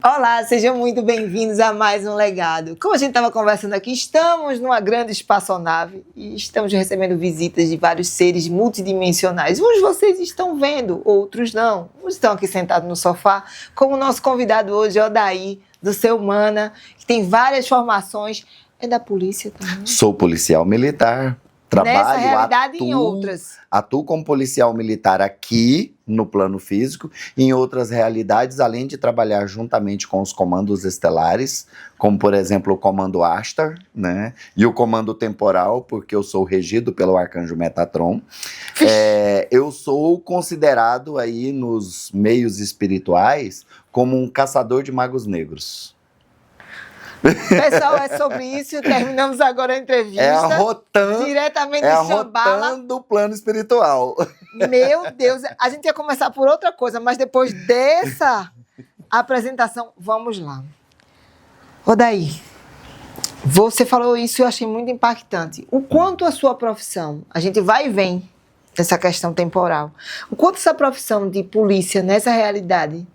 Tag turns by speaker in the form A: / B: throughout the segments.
A: Olá, sejam muito bem-vindos a mais um Legado. Como a gente estava conversando aqui, estamos numa grande espaçonave e estamos recebendo visitas de vários seres multidimensionais. Uns vocês estão vendo, outros não. Uns estão aqui sentados no sofá, como o nosso convidado hoje, Odair, do Ser Humana, que tem várias formações. É da polícia também?
B: Sou policial militar.
A: Nessa realidade e em outras.
B: Atuo como policial militar aqui no plano físico, em outras realidades, além de trabalhar juntamente com os comandos estelares, como por exemplo o comando Astar, né? E o comando temporal, porque eu sou regido pelo arcanjo Metatron. Eu sou considerado aí nos meios espirituais como um caçador de magos negros.
A: Pessoal, é sobre isso. Terminamos agora a entrevista.
B: É a Rotan,
A: diretamente de Xambala.
B: Do plano espiritual.
A: Meu Deus, a gente ia começar por outra coisa, mas depois dessa apresentação, vamos lá. Odair, você falou isso e eu achei muito impactante. O quanto a sua profissão, a gente vai e vem nessa questão temporal, o quanto essa profissão de polícia nessa realidade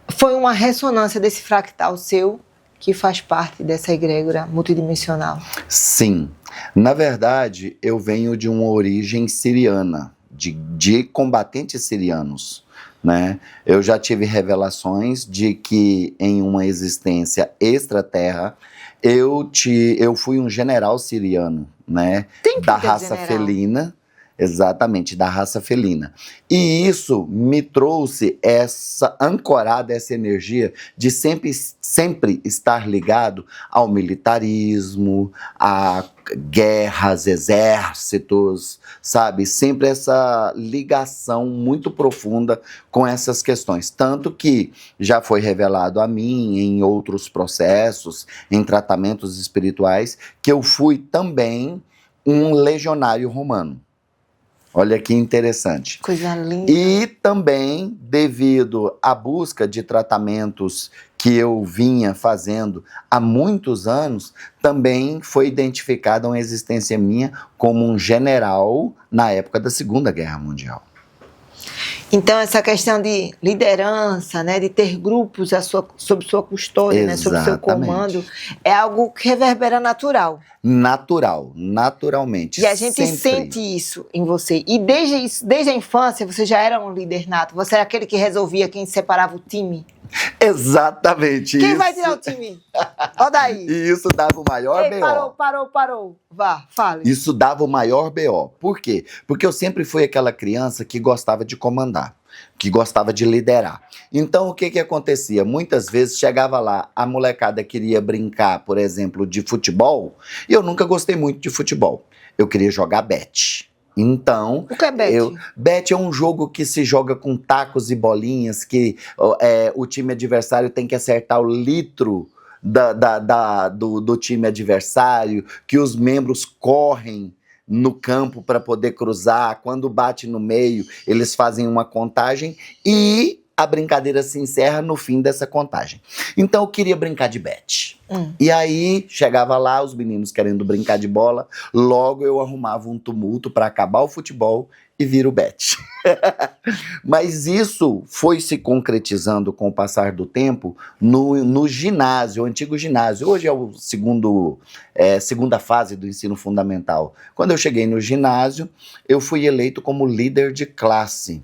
A: foi uma ressonância desse fractal seu, que faz parte dessa egrégora multidimensional?
B: Sim. Na verdade, eu venho de uma origem siriana, de combatentes sirianos, né? Eu já tive revelações de que em uma existência extraterra, eu fui um general siriano, né? Da raça felina. Exatamente, da raça felina. E isso me trouxe essa energia de sempre estar ligado ao militarismo, a guerras, exércitos, sabe? Sempre essa ligação muito profunda com essas questões. Tanto que já foi revelado a mim em outros processos, em tratamentos espirituais, que eu fui também um legionário romano. Olha que interessante.
A: Coisa linda.
B: E também, devido à busca de tratamentos que eu vinha fazendo há muitos anos, também foi identificada uma existência minha como um general na época da Segunda Guerra Mundial.
A: Então, essa questão de liderança, né, de ter grupos sob sua custódia, né, sob seu comando, é algo que reverbera natural.
B: Naturalmente.
A: E a gente sente isso em você. E desde a infância, você já era um líder nato? Você era aquele que resolvia quem separava o time?
B: Exatamente.
A: Quem vai tirar o time? Odair.
B: E isso dava o maior BO.
A: Parou. Vá, fale.
B: Isso dava o maior BO. Por quê? Porque eu sempre fui aquela criança que gostava de comandar, que gostava de liderar. Então, o que acontecia? Muitas vezes chegava lá, a molecada queria brincar, por exemplo, de futebol, e eu nunca gostei muito de futebol. Eu queria jogar bete. Então,
A: o que é bete?
B: Bete é um jogo que se joga com tacos e bolinhas, que o time adversário tem que acertar o litro do time adversário, que os membros correm no campo para poder cruzar. Quando bate no meio, eles fazem uma contagem e a brincadeira se encerra no fim dessa contagem. Então eu queria brincar de bete. E aí chegava lá os meninos querendo brincar de bola, logo eu arrumava um tumulto para acabar o futebol e vir o bete. Mas isso foi se concretizando com o passar do tempo no ginásio, o antigo ginásio. Hoje é o segunda fase do ensino fundamental. Quando eu cheguei no ginásio, eu fui eleito como líder de classe.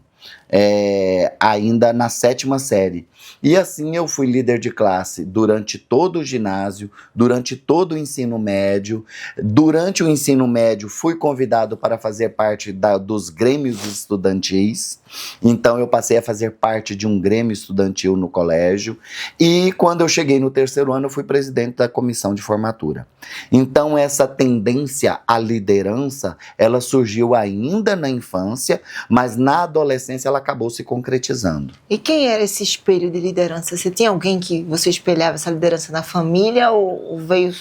B: Ainda na 7ª série. E assim eu fui líder de classe durante todo o ginásio, durante todo o ensino médio. Durante o ensino médio fui convidado para fazer parte dos grêmios estudantis. Então eu passei a fazer parte de um grêmio estudantil no colégio. E quando eu cheguei no 3º ano, eu fui presidente da comissão de formatura. Então essa tendência à liderança, ela surgiu ainda na infância, mas na adolescência ela acabou se concretizando.
A: E quem era esse espelho de liderança? Você tinha alguém que você espelhava essa liderança na família ou veio...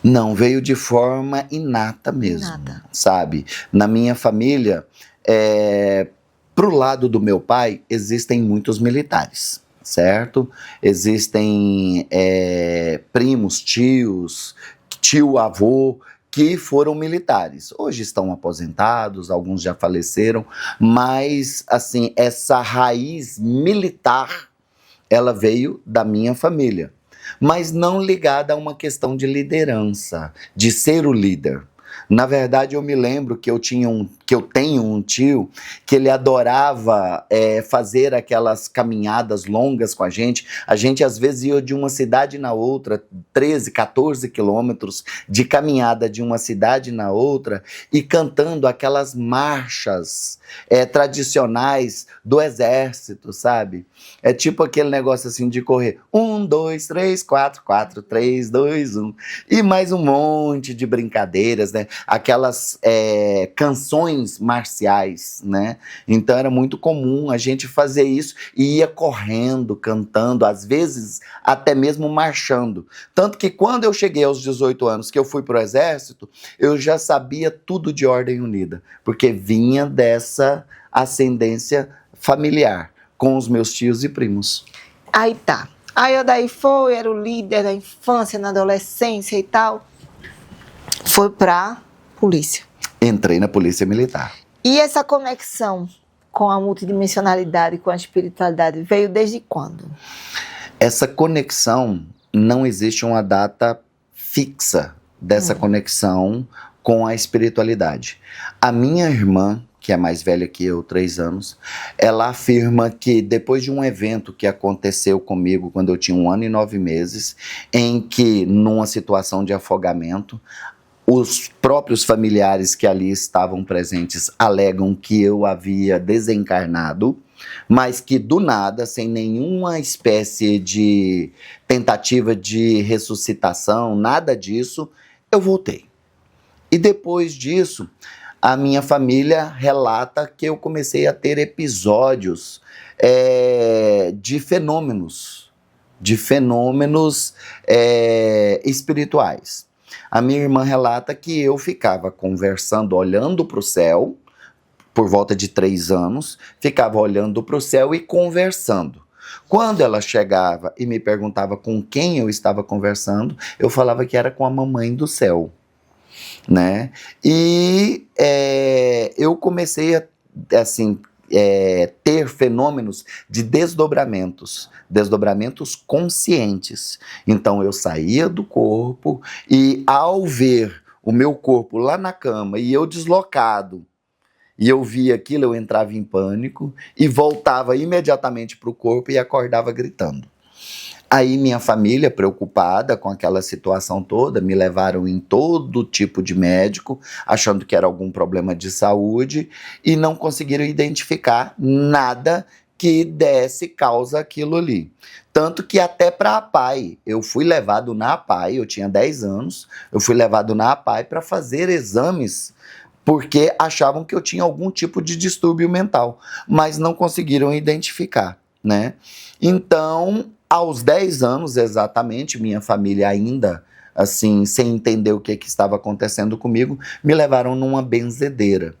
B: Não, veio de forma inata mesmo, sabe? Na minha família, pro lado do meu pai, existem muitos militares, certo? Existem primos, tios, tio-avô, que foram militares. Hoje estão aposentados, alguns já faleceram, mas, assim, essa raiz militar ela veio da minha família, mas não ligada a uma questão de liderança, de ser o líder. Na verdade, eu me lembro que eu tenho um tio que ele adorava fazer aquelas caminhadas longas com a gente. A gente, às vezes, ia de uma cidade na outra, 13, 14 quilômetros de caminhada de uma cidade na outra, e cantando aquelas marchas tradicionais do exército, sabe? É tipo aquele negócio assim de correr. 1, 2, 3, 4, 4, 3, 2, 1. E mais um monte de brincadeiras, né? Aquelas canções marciais, né? Então era muito comum a gente fazer isso e ia correndo, cantando, às vezes até mesmo marchando. Tanto que quando eu cheguei aos 18 anos, que eu fui pro exército, eu já sabia tudo de Ordem Unida, porque vinha dessa ascendência familiar com os meus tios e primos.
A: Aí tá. Aí Odaí era o líder da infância, na adolescência e tal. Foi pra polícia.
B: Entrei na Polícia Militar.
A: E essa conexão com a multidimensionalidade, com a espiritualidade, veio desde quando?
B: Essa conexão, não existe uma data fixa dessa conexão com a espiritualidade. A minha irmã, que é mais velha que eu, 3 anos, ela afirma que depois de um evento que aconteceu comigo quando eu tinha 1 ano e 9 meses, em que, numa situação de afogamento, os próprios familiares que ali estavam presentes alegam que eu havia desencarnado, mas que do nada, sem nenhuma espécie de tentativa de ressuscitação, nada disso, eu voltei. E depois disso, a minha família relata que eu comecei a ter episódios de fenômenos espirituais. A minha irmã relata que eu ficava conversando, olhando para o céu, por volta de 3 anos, ficava olhando para o céu e conversando. Quando ela chegava e me perguntava com quem eu estava conversando, eu falava que era com a mamãe do céu, né? E eu comecei a, assim, ter fenômenos de desdobramentos conscientes. Então eu saía do corpo e, ao ver o meu corpo lá na cama e eu deslocado, e eu via aquilo, eu entrava em pânico e voltava imediatamente para o corpo e acordava gritando. Aí minha família, preocupada com aquela situação toda, me levaram em todo tipo de médico, achando que era algum problema de saúde, e não conseguiram identificar nada que desse causa aquilo ali. Tanto que até para a APAE, eu fui levado na APAE, eu tinha 10 anos, eu fui levado na APAE para fazer exames, porque achavam que eu tinha algum tipo de distúrbio mental, mas não conseguiram identificar, né? Então, aos 10 anos exatamente, minha família ainda, assim, sem entender o que estava acontecendo comigo, me levaram numa benzedeira.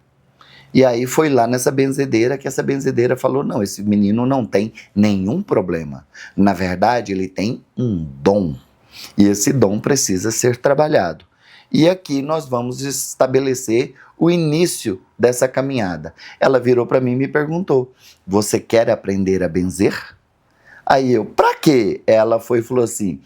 B: E aí foi lá nessa benzedeira que essa benzedeira falou, não, esse menino não tem nenhum problema. Na verdade, ele tem um dom. E esse dom precisa ser trabalhado. E aqui nós vamos estabelecer o início dessa caminhada. Ela virou para mim e me perguntou, você quer aprender a benzer? Aí eu, pra quê? Ela foi e falou assim,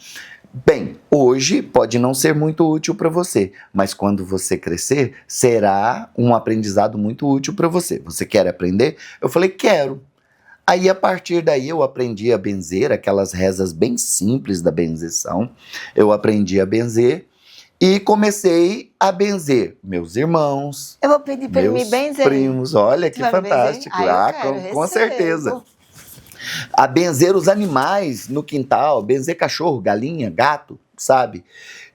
B: bem, hoje pode não ser muito útil para você, mas quando você crescer, será um aprendizado muito útil para você. Você quer aprender? Eu falei, quero. Aí, a partir daí, eu aprendi a benzer, aquelas rezas bem simples da benzeção. Eu aprendi a benzer e comecei a benzer meus irmãos,
A: Eu vou pedir para ele me
B: meus
A: benzer.
B: primos. Olha que
A: Vai me benzer?
B: fantástico.
A: Ah, eu
B: Ah,
A: quero,
B: com certeza.
A: recebo.
B: A benzer os animais no quintal, benzer cachorro, galinha, gato, sabe?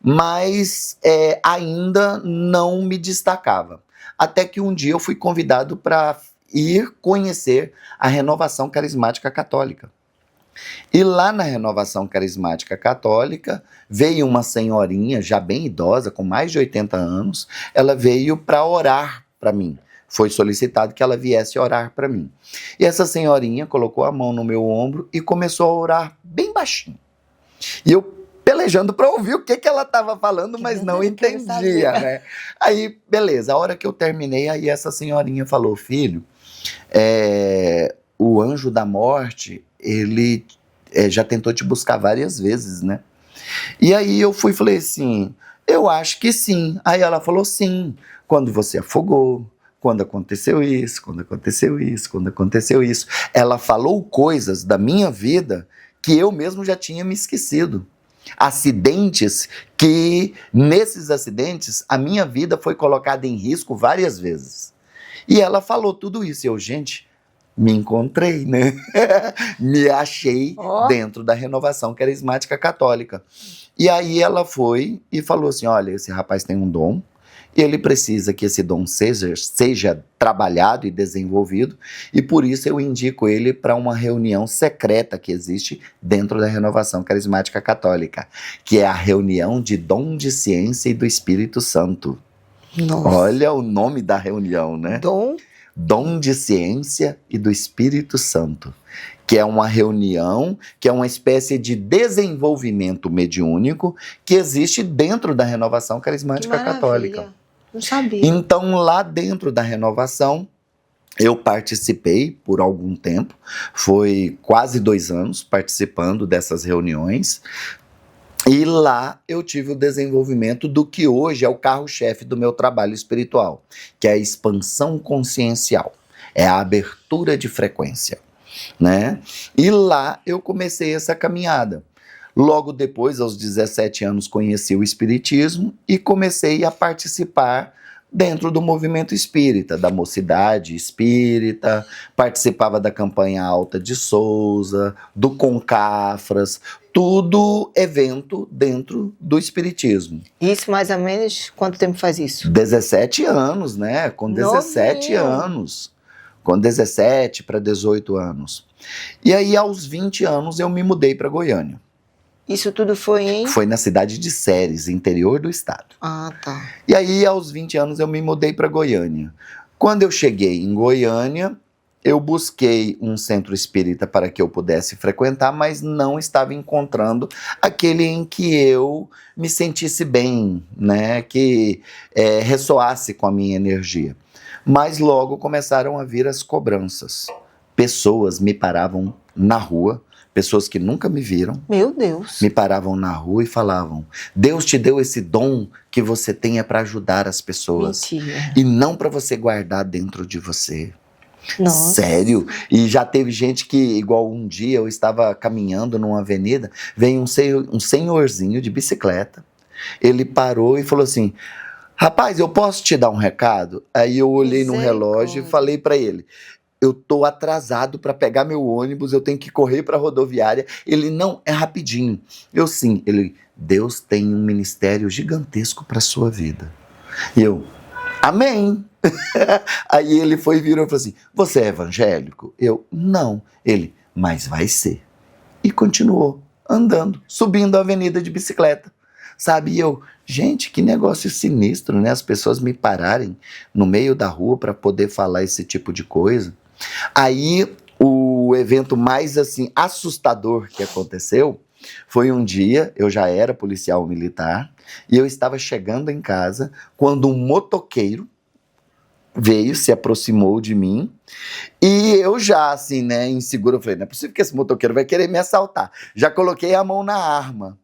B: Mas ainda não me destacava. Até que um dia eu fui convidado para ir conhecer a Renovação Carismática Católica. E lá na Renovação Carismática Católica veio uma senhorinha já bem idosa, com mais de 80 anos, ela veio para orar para mim. Foi solicitado que ela viesse orar para mim. E essa senhorinha colocou a mão no meu ombro e começou a orar bem baixinho. E eu pelejando para ouvir o que ela estava falando, mas não entendia, né? Aí, beleza, a hora que eu terminei, aí essa senhorinha falou, filho, o anjo da morte, ele já tentou te buscar várias vezes, né? E aí eu fui e falei assim, eu acho que sim. Aí ela falou sim, quando você afogou, quando aconteceu isso, quando aconteceu isso, quando aconteceu isso. Ela falou coisas da minha vida que eu mesmo já tinha me esquecido. Acidentes que, nesses acidentes, a minha vida foi colocada em risco várias vezes. E ela falou tudo isso. E eu, gente, me encontrei, né? Me achei dentro da Renovação Carismática Católica. E aí ela foi e falou assim, olha, esse rapaz tem um dom, e ele precisa que esse dom seja trabalhado e desenvolvido, e por isso eu indico ele para uma reunião secreta que existe dentro da Renovação Carismática Católica, que é a reunião de dom de ciência e do Espírito Santo.
A: Nossa.
B: Olha o nome da reunião, né?
A: Dom
B: de ciência e do Espírito Santo, que é uma reunião, que é uma espécie de desenvolvimento mediúnico que existe dentro da Renovação Carismática Católica.
A: Não sabia.
B: Então, lá dentro da Renovação, eu participei por algum tempo, foi quase 2 anos participando dessas reuniões, e lá eu tive o desenvolvimento do que hoje é o carro-chefe do meu trabalho espiritual, que é a expansão consciencial, é a abertura de frequência, né? E lá eu comecei essa caminhada. Logo depois, aos 17 anos, conheci o Espiritismo e comecei a participar dentro do movimento espírita, da Mocidade Espírita, participava da campanha Alta de Souza, do Concafras, tudo evento dentro do Espiritismo.
A: Isso mais ou menos, quanto tempo faz isso?
B: 17 anos, né? Com 17
A: Novinho.
B: anos. Com 17 para 18 anos. E aí, aos 20 anos, eu me mudei para Goiânia.
A: Isso tudo foi em?
B: Foi na cidade de Ceres, interior do estado.
A: Ah, tá.
B: E aí, aos 20 anos, eu me mudei para Goiânia. Quando eu cheguei em Goiânia, eu busquei um centro espírita para que eu pudesse frequentar, mas não estava encontrando aquele em que eu me sentisse bem, né? Que ressoasse com a minha energia. Mas logo começaram a vir as cobranças. Pessoas me paravam na rua, pessoas que nunca me viram.
A: Meu Deus.
B: Me paravam na rua e falavam, Deus te deu esse dom que você tem para ajudar as pessoas.
A: Mentira.
B: E não para você guardar dentro de você.
A: Nossa.
B: Sério? E já teve gente que, igual um dia eu estava caminhando numa avenida, veio um senhorzinho de bicicleta, ele parou e falou assim, rapaz, eu posso te dar um recado? Aí eu olhei no relógio e falei para ele, eu tô atrasado para pegar meu ônibus, eu tenho que correr para a rodoviária. Ele, não, é rapidinho. Eu, sim. Ele, Deus tem um ministério gigantesco para sua vida. E eu, amém. Aí ele foi e virou e falou assim, você é evangélico? Eu, não. Ele, mas vai ser. E continuou andando, subindo a avenida de bicicleta. Sabe, e eu, gente, que negócio sinistro, né? As pessoas me pararem no meio da rua para poder falar esse tipo de coisa. Aí, o evento mais, assim, assustador que aconteceu foi um dia, eu já era policial militar, e eu estava chegando em casa quando um motoqueiro veio, se aproximou de mim, e eu já, assim, né, inseguro, eu falei, não é possível que esse motoqueiro vai querer me assaltar. Já coloquei a mão na arma.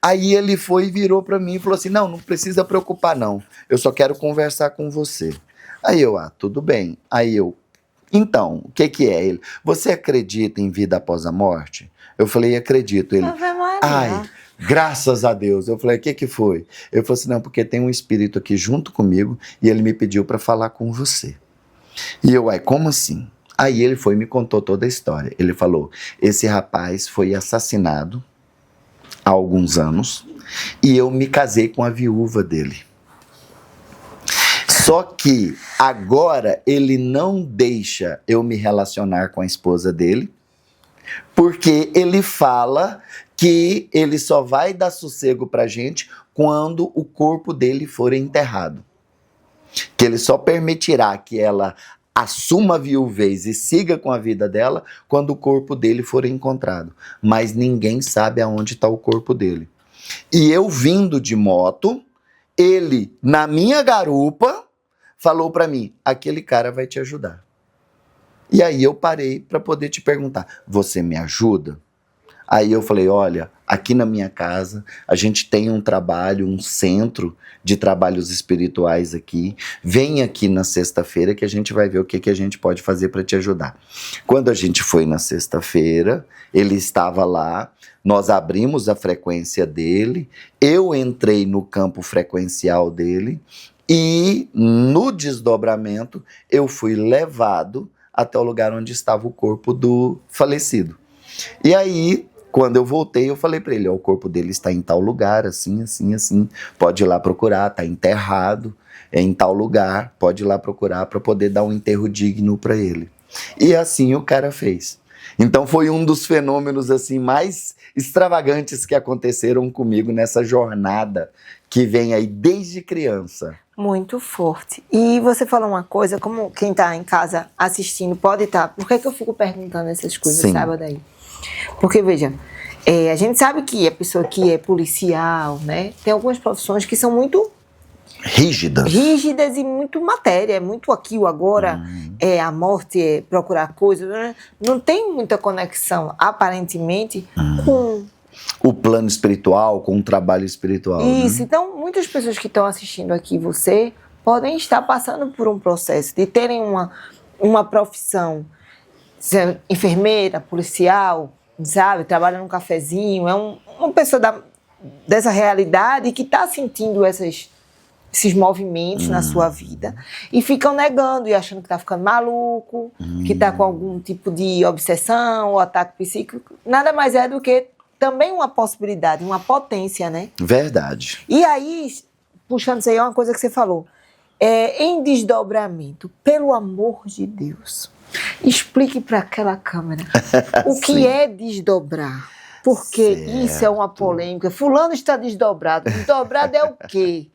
B: Aí ele foi e virou para mim e falou assim, não precisa preocupar não, eu só quero conversar com você. Aí eu, tudo bem. Aí eu, então, o que é ele? Você acredita em vida após a morte? Eu falei, acredito. Ele, ai, graças a Deus. Eu falei, o que foi? Ele falou assim, não, porque tem um espírito aqui junto comigo e ele me pediu para falar com você. E eu, como assim? Aí ele foi e me contou toda a história. Ele falou, esse rapaz foi assassinado há alguns anos e eu me casei com a viúva dele. Só que agora ele não deixa eu me relacionar com a esposa dele, porque ele fala que ele só vai dar sossego pra gente quando o corpo dele for enterrado. Que ele só permitirá que ela assuma a viuvez e siga com a vida dela quando o corpo dele for encontrado. Mas ninguém sabe aonde está o corpo dele. E eu vindo de moto, ele na minha garupa falou para mim, aquele cara vai te ajudar. E aí eu parei para poder te perguntar, você me ajuda? Aí eu falei, olha, aqui na minha casa a gente tem um trabalho, um centro de trabalhos espirituais aqui. Vem aqui na sexta-feira que a gente vai ver o que a gente pode fazer para te ajudar. Quando a gente foi na sexta-feira, ele estava lá, nós abrimos a frequência dele, eu entrei no campo frequencial dele e no desdobramento eu fui levado até o lugar onde estava o corpo do falecido. E aí, quando eu voltei, eu falei para ele, ó, o corpo dele está em tal lugar, assim, assim, assim, pode ir lá procurar, está enterrado em tal lugar, pode ir lá procurar para poder dar um enterro digno para ele. E assim o cara fez. Então foi um dos fenômenos assim mais extravagantes que aconteceram comigo nessa jornada que vem aí desde criança.
A: Muito forte. E você falou uma coisa, como quem está em casa assistindo pode estar... Por que eu fico perguntando essas coisas,
B: Sim.
A: sabe, daí? Porque, veja, a gente sabe que a pessoa que é policial, né, tem algumas profissões que são muito rígidas e muito matéria, é muito aqui o agora, a morte, é procurar coisas, né? Não tem muita conexão, aparentemente, com
B: o plano espiritual, com o trabalho espiritual.
A: isso.
B: Né?
A: Então, muitas pessoas que estão assistindo aqui você podem estar passando por um processo de terem uma profissão, ser enfermeira, policial, sabe, trabalha num cafezinho, é uma pessoa dessa realidade que está sentindo esses movimentos na sua vida e ficam negando e achando que está ficando maluco, que está com algum tipo de obsessão ou ataque psíquico. Nada mais é do que também uma possibilidade, uma potência, né?
B: Verdade.
A: E aí, puxando isso aí, é uma coisa que você falou, em desdobramento, pelo amor de Deus, explique para aquela câmera o que é desdobrar. Porque isso é uma polêmica. Fulano está desdobrado. Desdobrado é o quê?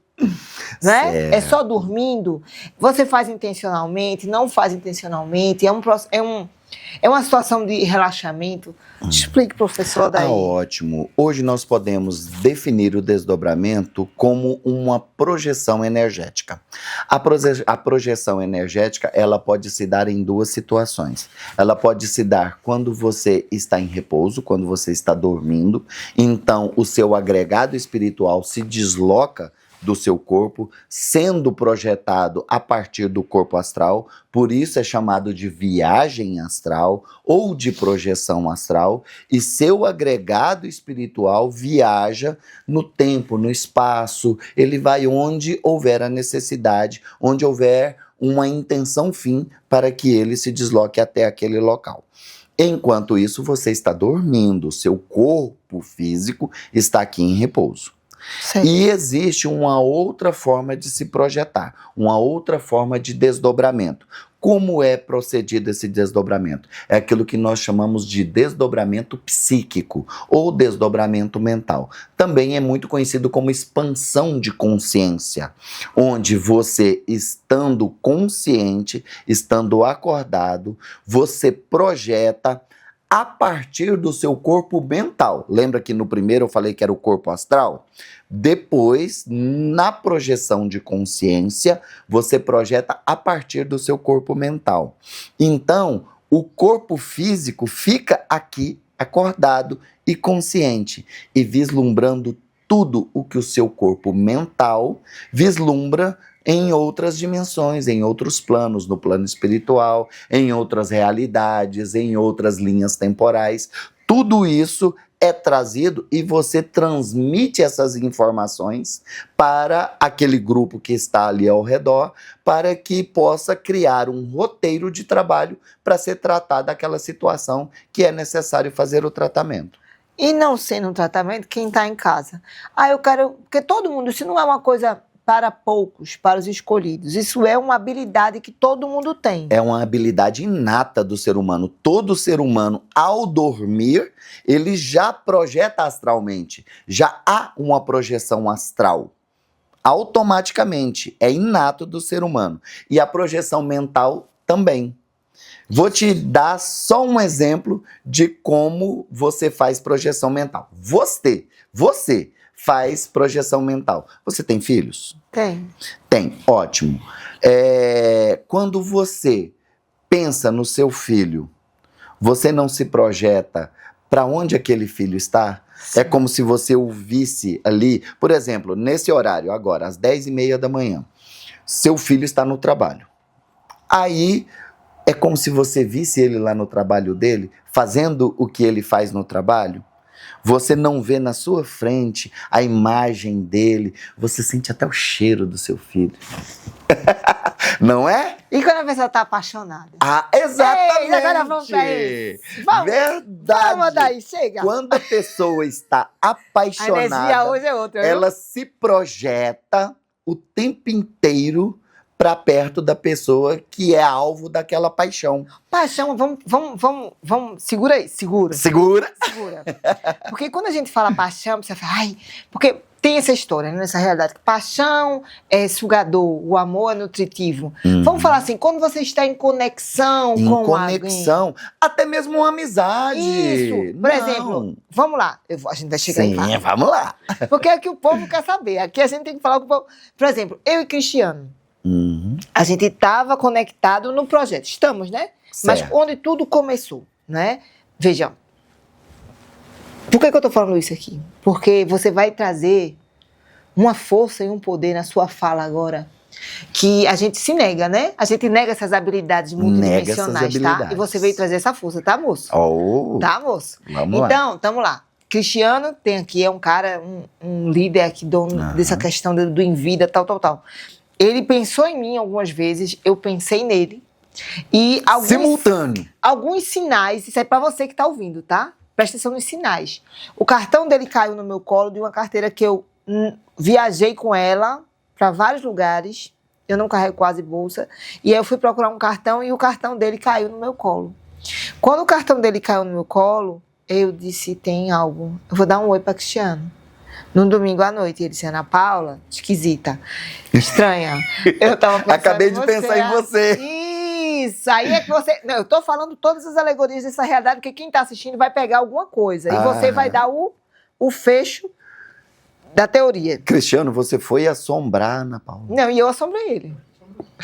A: Né? É só dormindo? Você faz intencionalmente? Não faz intencionalmente? É uma situação de relaxamento? Explique, professor, daí.
B: Ótimo. Hoje nós podemos definir o desdobramento como uma projeção energética. A projeção energética, ela pode se dar em duas situações. Ela pode se dar quando você está em repouso, quando você está dormindo. Então, o seu agregado espiritual se desloca do seu corpo, sendo projetado a partir do corpo astral, por isso é chamado de viagem astral ou de projeção astral, e seu agregado espiritual viaja no tempo, no espaço, ele vai onde houver a necessidade, onde houver uma intenção fim para que ele se desloque até aquele local. Enquanto isso, você está dormindo, seu corpo físico está aqui em repouso. Sim. E existe uma outra forma de se projetar, uma outra forma de desdobramento. Como é procedido esse desdobramento? É aquilo que nós chamamos de desdobramento psíquico ou desdobramento mental. Também é muito conhecido como expansão de consciência, onde você, estando consciente, estando acordado, você projeta a partir do seu corpo mental. Lembra que no primeiro eu falei que era o corpo astral? Depois, na projeção de consciência, você projeta a partir do seu corpo mental. Então, o corpo físico fica aqui acordado e consciente e vislumbrando tudo o que o seu corpo mental vislumbra em outras dimensões, em outros planos, no plano espiritual, em outras realidades, em outras linhas temporais. Tudo isso é trazido e você transmite essas informações para aquele grupo que está ali ao redor, para que possa criar um roteiro de trabalho para ser tratada aquela situação que é necessário fazer o tratamento.
A: E não sendo um tratamento, quem está em casa? Eu quero... Porque todo mundo, se não é uma coisa para poucos, para os escolhidos. Isso é uma habilidade que todo mundo tem.
B: É uma habilidade inata do ser humano. Todo ser humano, ao dormir, ele já projeta astralmente. Já há uma projeção astral. Automaticamente. É inato do ser humano. E a projeção mental também. Vou te dar só um exemplo de como você faz projeção mental. Você faz projeção mental. Você tem filhos? Tem, ótimo. Quando você pensa no seu filho, você não se projeta para onde aquele filho está.
A: Sim.
B: É como se você o visse ali, por exemplo, nesse horário agora, às 10h30 da manhã, seu filho está no trabalho. Aí é como se você visse ele lá no trabalho dele, fazendo o que ele faz no trabalho. Você não vê na sua frente a imagem dele, você sente até o cheiro do seu filho. Não é?
A: E quando a pessoa tá apaixonada?
B: Ah, exatamente!
A: Ei, agora vamos pra isso. Vamos.
B: Verdade!
A: Vamos daí, chega.
B: Quando a pessoa está
A: A
B: apaixonada,
A: energia hoje é outra, viu?
B: ela se projeta o tempo inteiro para perto da pessoa que é alvo daquela paixão.
A: Paixão, vamos, segura aí, segura.
B: Segura.
A: Porque quando a gente fala paixão, você fala, ai, porque tem essa história, né, nessa realidade, que paixão é sugador, o amor é nutritivo. Vamos falar assim, quando você está em conexão
B: Em
A: com
B: conexão,
A: alguém.
B: até mesmo uma amizade.
A: Isso, por exemplo, vamos lá, a gente vai chegar
B: Sim,
A: em
B: vamos lá.
A: porque é que o povo quer saber, aqui a gente tem que falar com o povo. Por exemplo, eu e Cristiano, a gente estava conectado no projeto, estamos, né? Mas
B: Certo.
A: onde tudo começou, né? Veja, por que eu tô falando isso aqui? Porque você vai trazer uma força e um poder na sua fala agora que a gente se nega, né? A gente nega essas habilidades multidimensionais, tá? E você veio trazer essa força, tá, moço?
B: Oh,
A: Tá, moço?
B: vamos lá.
A: Então, tamo lá. Cristiano tem aqui, é um cara, um líder aqui dessa questão do Envida, tal. Ele pensou em mim algumas vezes, eu pensei nele. E
B: Simultâneo.
A: alguns sinais, isso é pra você que tá ouvindo, tá? Presta atenção nos sinais. O cartão dele caiu no meu colo de uma carteira que eu viajei com ela para vários lugares. Eu não carrego quase bolsa. E aí eu fui procurar um cartão e o cartão dele caiu no meu colo. Quando o cartão dele caiu no meu colo, eu disse, tem algo. Eu vou dar um oi para Cristiano. Num domingo à noite, ele disse, Ana Paula, esquisita, estranha. Eu tava pensando
B: Acabei
A: em
B: de
A: você.
B: pensar em você.
A: Isso, aí é que você... Não, eu tô falando todas as alegorias dessa realidade, porque quem tá assistindo vai pegar alguma coisa. E você vai dar o fecho da teoria.
B: Cristiano, você foi assombrar Ana Paula.
A: Não, e eu assombrei ele.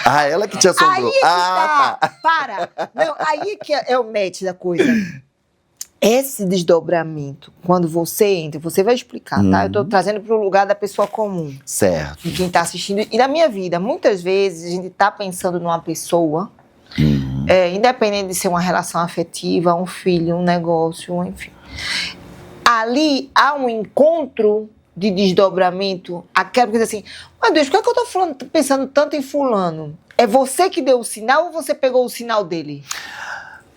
B: Ah, ela que te assombrou.
A: Aí que tá. Para. Não, aí que é o match da coisa. Esse desdobramento, quando você entra, você vai explicar, tá? Eu tô trazendo para o lugar da pessoa comum.
B: Certo.
A: De quem está assistindo. E na minha vida, muitas vezes, a gente tá pensando numa pessoa, independente de ser uma relação afetiva, um filho, um negócio, enfim. Ali há um encontro de desdobramento, aquela coisa assim, meu Deus, por que eu tô pensando tanto em fulano? É você que deu o sinal ou você pegou o sinal dele?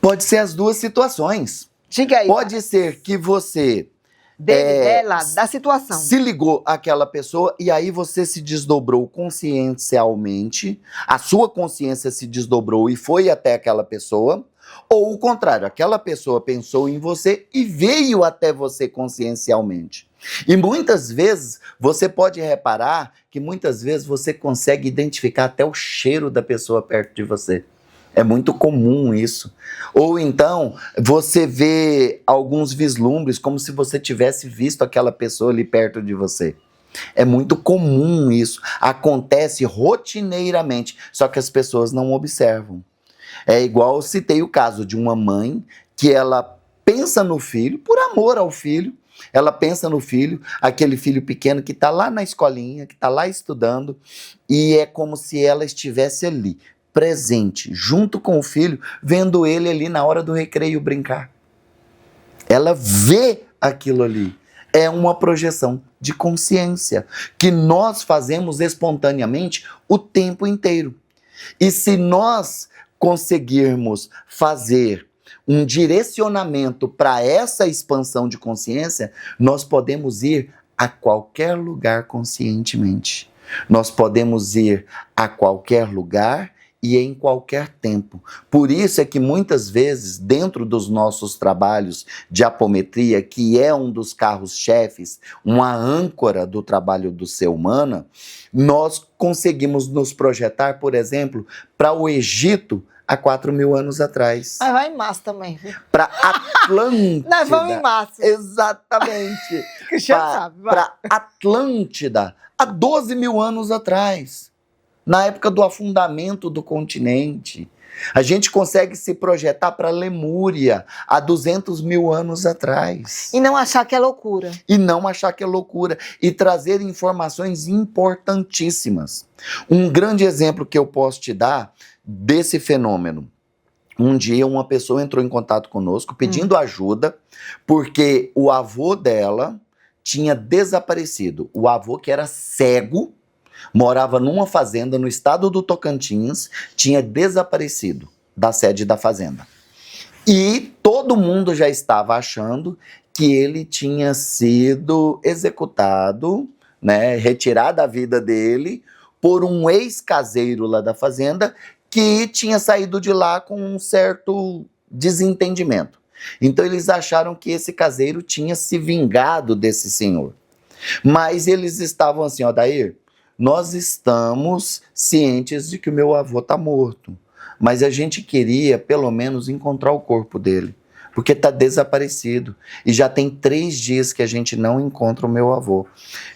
B: Pode ser as duas situações.
A: Diga aí.
B: Pode ser que você
A: dela, da situação.
B: se ligou àquela pessoa e aí você se desdobrou consciencialmente, a sua consciência se desdobrou e foi até aquela pessoa, ou o contrário, aquela pessoa pensou em você e veio até você consciencialmente. E muitas vezes você pode reparar que muitas vezes você consegue identificar até o cheiro da pessoa perto de você. É muito comum isso. Ou então, você vê alguns vislumbres como se você tivesse visto aquela pessoa ali perto de você. É muito comum isso. Acontece rotineiramente, só que as pessoas não observam. É igual eu citei o caso de uma mãe que ela pensa no filho, por amor ao filho, ela pensa no filho, aquele filho pequeno que está lá na escolinha, que está lá estudando, e é como se ela estivesse ali, presente, junto com o filho, vendo ele ali na hora do recreio brincar. Ela vê aquilo ali. É uma projeção de consciência que nós fazemos espontaneamente o tempo inteiro. E se nós conseguirmos fazer um direcionamento para essa expansão de consciência, nós podemos ir a qualquer lugar conscientemente. Nós podemos ir a qualquer lugar e em qualquer tempo. Por isso é que muitas vezes, dentro dos nossos trabalhos de apometria, que é um dos carros-chefes, uma âncora do trabalho do ser humano, nós conseguimos nos projetar, por exemplo, para o Egito há 4.000 anos atrás.
A: Mas vai em março também.
B: Para Atlântida.
A: Nós vamos em março.
B: Exatamente.
A: Cristiano sabe.
B: Para Atlântida, há 12.000 anos atrás. Na época do afundamento do continente. A gente consegue se projetar para Lemúria, há 200 mil anos atrás.
A: E não achar que é loucura.
B: E não achar que é loucura. E trazer informações importantíssimas. Um grande exemplo que eu posso te dar desse fenômeno. Um dia uma pessoa entrou em contato conosco pedindo ajuda, porque o avô dela tinha desaparecido. O avô, que era cego, morava numa fazenda no estado do Tocantins, tinha desaparecido da sede da fazenda. E todo mundo já estava achando que ele tinha sido executado, né, retirado a vida dele por um ex-caseiro lá da fazenda que tinha saído de lá com um certo desentendimento. Então eles acharam que esse caseiro tinha se vingado desse senhor. Mas eles estavam assim, Odair, nós estamos cientes de que o meu avô está morto, mas a gente queria pelo menos encontrar o corpo dele, porque está desaparecido e já tem 3 dias que a gente não encontra o meu avô.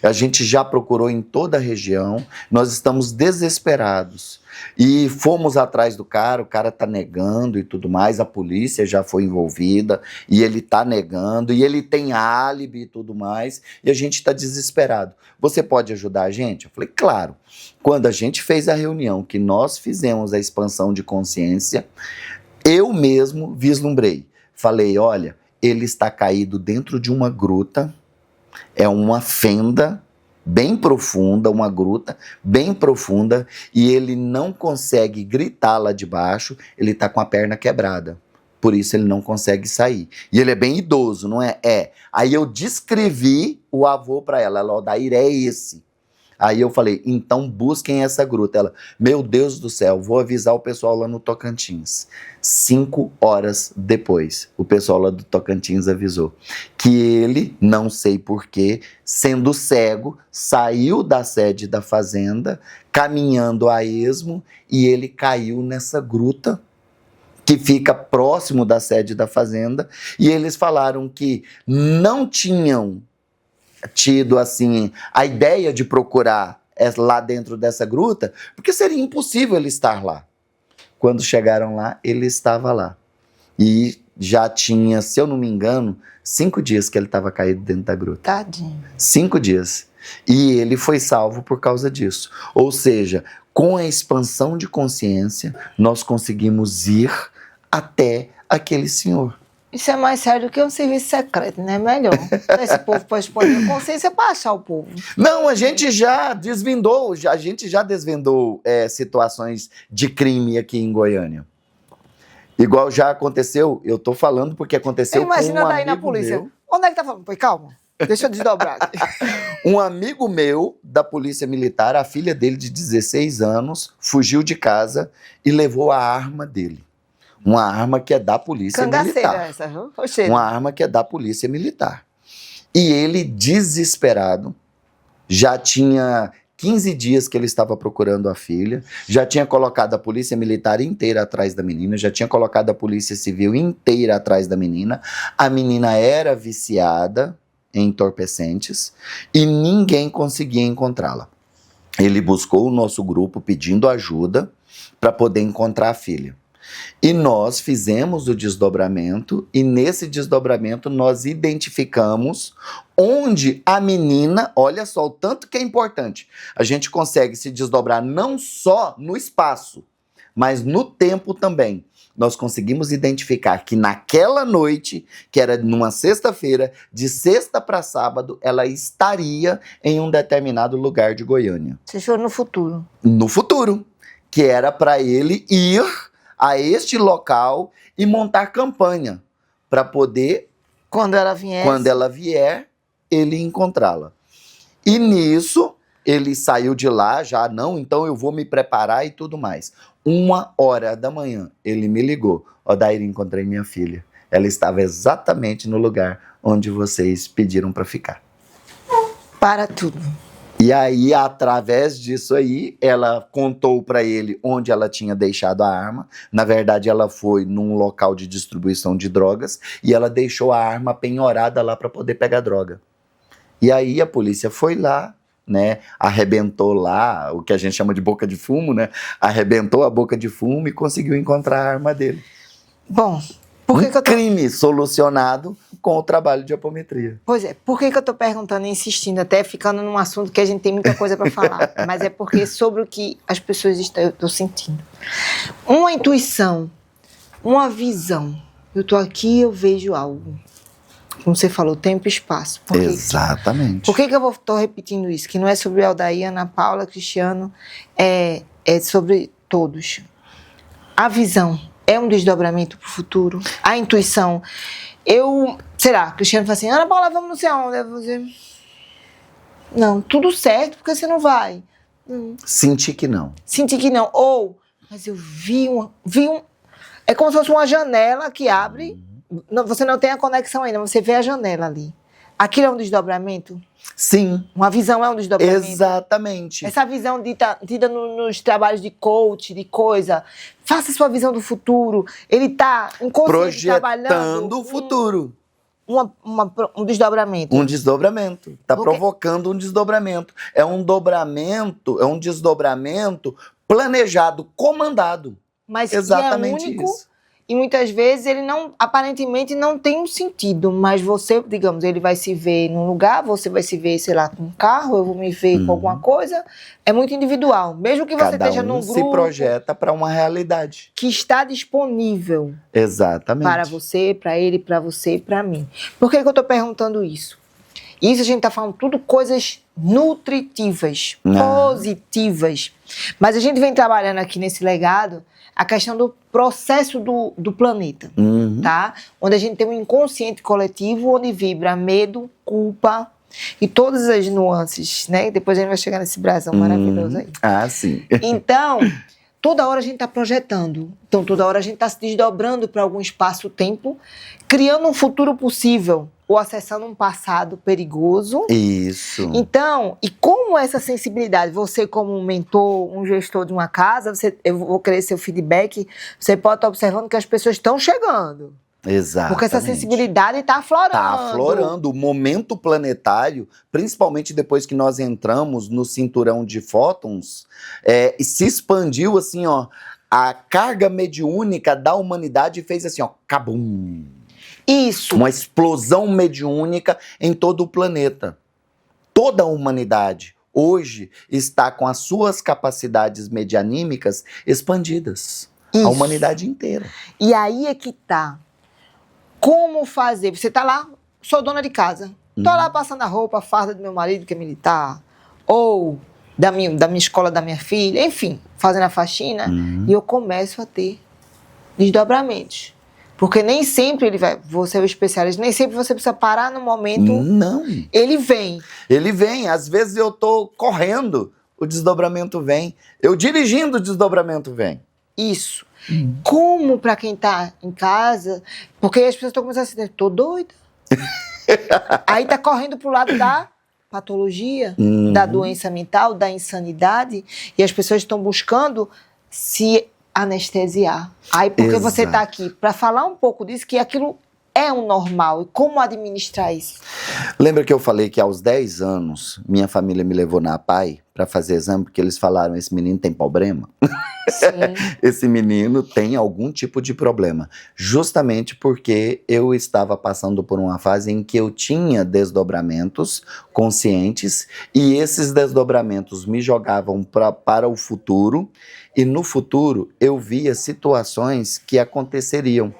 B: A gente já procurou em toda a região, nós estamos desesperados. E fomos atrás do cara, o cara tá negando e tudo mais, a polícia já foi envolvida e ele tá negando e ele tem álibi e tudo mais e a gente tá desesperado. Você pode ajudar a gente? Eu falei, claro. Quando a gente fez a reunião, que nós fizemos a expansão de consciência, eu mesmo vislumbrei. Falei, olha, ele está caído dentro de uma gruta, é uma fenda bem profunda, uma gruta bem profunda, e ele não consegue gritar lá de baixo, ele está com a perna quebrada. Por isso ele não consegue sair. E ele é bem idoso, não é? É. Aí eu descrevi o avô para ela. Ela, Odair, é esse. Aí eu falei, então busquem essa gruta. Ela, meu Deus do céu, vou avisar o pessoal lá no Tocantins. 5 horas depois, o pessoal lá do Tocantins avisou que ele, não sei porquê, sendo cego, saiu da sede da fazenda, caminhando a esmo, e ele caiu nessa gruta que fica próximo da sede da fazenda, e eles falaram que não tinham tido assim a ideia de procurar lá dentro dessa gruta, porque seria impossível ele estar lá. Quando chegaram lá, ele estava lá. E já tinha, se eu não me engano, 5 dias que ele estava caído dentro da gruta.
A: Tadinho.
B: 5 dias. E ele foi salvo por causa disso. Ou seja, com a expansão de consciência, nós conseguimos ir até aquele senhor.
A: Isso é mais sério do que um serviço secreto, né? Melhor. Esse povo pode expandir a consciência para achar o povo.
B: Não, a gente já desvendou, situações de crime aqui em Goiânia. Igual já aconteceu, eu tô falando porque aconteceu com um amigo meu. Imagina daí na polícia.
A: Onde é que tá falando? Pois calma, deixa eu desdobrar.
B: Um amigo meu da polícia militar, a filha dele de 16 anos, fugiu de casa e levou a arma dele. Uma arma que é da polícia militar.
A: Essa, viu? Oxê.
B: Uma arma que é da polícia militar. E ele, desesperado, já tinha 15 dias que ele estava procurando a filha, já tinha colocado a polícia militar inteira atrás da menina, já tinha colocado a polícia civil inteira atrás da menina. A menina era viciada em entorpecentes e ninguém conseguia encontrá-la. Ele buscou o nosso grupo pedindo ajuda para poder encontrar a filha. E nós fizemos o desdobramento, e nesse desdobramento nós identificamos onde a menina, olha só o tanto que é importante, a gente consegue se desdobrar não só no espaço, mas no tempo também. Nós conseguimos identificar que naquela noite, que era numa sexta-feira, de sexta para sábado, ela estaria em um determinado lugar de Goiânia.
A: Você achou no futuro?
B: No futuro, que era para ele ir a este local e montar campanha para poder,
A: quando ela
B: vier, ele encontrá-la. E nisso, ele saiu de lá, já não, então eu vou me preparar e tudo mais. 1h da manhã, ele me ligou. Odair, encontrei minha filha. Ela estava exatamente no lugar onde vocês pediram para ficar.
A: Para tudo.
B: E aí, através disso aí, ela contou para ele onde ela tinha deixado a arma. Na verdade, ela foi num local de distribuição de drogas e ela deixou a arma penhorada lá para poder pegar droga. E aí a polícia foi lá, né, arrebentou lá, o que a gente chama de boca de fumo, né, arrebentou a boca de fumo e conseguiu encontrar a arma dele.
A: Bom, por que, que eu tô...
B: crime solucionado com o trabalho de apometria.
A: Pois é, por que, que eu tô perguntando e insistindo, até ficando num assunto que a gente tem muita coisa para falar, mas é porque sobre o que as pessoas eu tô sentindo. Uma intuição, uma visão. Eu tô aqui, eu vejo algo. Como você falou, tempo e espaço.
B: Exatamente.
A: Por que eu estou repetindo isso? Que não é sobre Aldair, Ana Paula, Cristiano, é sobre todos. A visão é um desdobramento para o futuro. A intuição. Cristiano fala assim, Ana Paula, vamos não sei aonde. Eu vou dizer, não, tudo certo, porque você não vai.
B: Senti que não.
A: Senti que não. Ou, mas eu vi um... É como se fosse uma janela que abre... Você não tem a conexão ainda, você vê a janela ali. Aquilo é um desdobramento?
B: Sim.
A: Uma visão é um desdobramento?
B: Exatamente.
A: Essa visão dita nos trabalhos de coach, de coisa. Faça sua visão do futuro. Ele está inconsciente trabalhando.
B: Projetando o futuro.
A: Um desdobramento.
B: Um desdobramento. Está provocando um desdobramento. É um desdobramento planejado, comandado.
A: Mas
B: exatamente
A: que é único.
B: Isso.
A: E muitas vezes ele aparentemente não tem um sentido, mas você, digamos, ele vai se ver num lugar, você vai se ver, sei lá, com um carro, eu vou me ver com alguma coisa, é muito individual. Mesmo que você esteja num grupo...
B: se projeta para uma realidade.
A: Que está disponível.
B: Exatamente.
A: Para você, para ele, para você e para mim. Por que eu estou perguntando isso? Isso a gente está falando tudo coisas nutritivas, positivas. Mas a gente vem trabalhando aqui nesse legado a questão do processo do planeta, tá? Onde a gente tem um inconsciente coletivo, onde vibra medo, culpa e todas as nuances, né? Depois a gente vai chegar nesse brasão maravilhoso aí.
B: Ah, sim.
A: Então, toda hora a gente está projetando. Então, toda hora a gente está se desdobrando para algum espaço-tempo, criando um futuro possível ou acessando um passado perigoso.
B: Isso.
A: Então, e como essa sensibilidade, você como um mentor, um gestor de uma casa, eu vou querer seu feedback, você pode estar observando que as pessoas estão chegando.
B: Exato.
A: Porque essa sensibilidade está aflorando.
B: Está aflorando. O momento planetário, principalmente depois que nós entramos no cinturão de fótons, se expandiu assim, ó, a carga mediúnica da humanidade fez assim, ó, cabum.
A: Isso.
B: Uma explosão mediúnica em todo o planeta. Toda a humanidade hoje está com as suas capacidades medianímicas expandidas. Isso. A humanidade inteira.
A: E aí é que tá. Como fazer? Você tá lá, sou dona de casa. Tô lá passando a roupa, a farda do meu marido, que é militar. Ou da minha escola, da minha filha. Enfim, fazendo a faxina. E eu começo a ter desdobramentos. Porque nem sempre você é o especialista, nem sempre você precisa parar no momento.
B: Não.
A: Ele vem.
B: Ele vem. Às vezes eu tô correndo, o desdobramento vem. Eu dirigindo, o desdobramento vem.
A: Isso. Como para quem tá em casa, porque as pessoas estão começando a dizer, tô doida. Aí tá correndo pro lado da patologia, da doença mental, da insanidade, e as pessoas estão buscando se anestesiar. Aí, porque você está aqui para falar um pouco disso, que aquilo é um normal. E como administrar isso?
B: Lembra que eu falei que aos 10 anos, minha família me levou na APAE para fazer exame, porque eles falaram, esse menino tem problema?
A: Sim.
B: Esse menino tem algum tipo de problema. Justamente porque eu estava passando por uma fase em que eu tinha desdobramentos conscientes, e esses desdobramentos me jogavam para o futuro, e no futuro eu via situações que aconteceriam,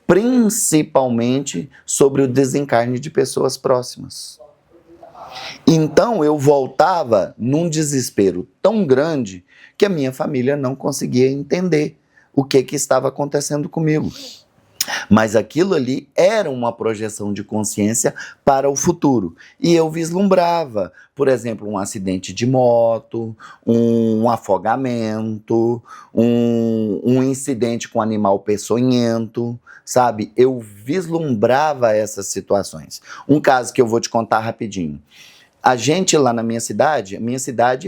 B: principalmente sobre o desencarne de pessoas próximas. Então eu voltava num desespero tão grande que a minha família não conseguia entender o que estava acontecendo comigo. Mas aquilo ali era uma projeção de consciência para o futuro. E eu vislumbrava, por exemplo, um acidente de moto, um afogamento, um incidente com animal peçonhento, sabe? Eu vislumbrava essas situações. Um caso que eu vou te contar rapidinho. A gente lá na minha cidade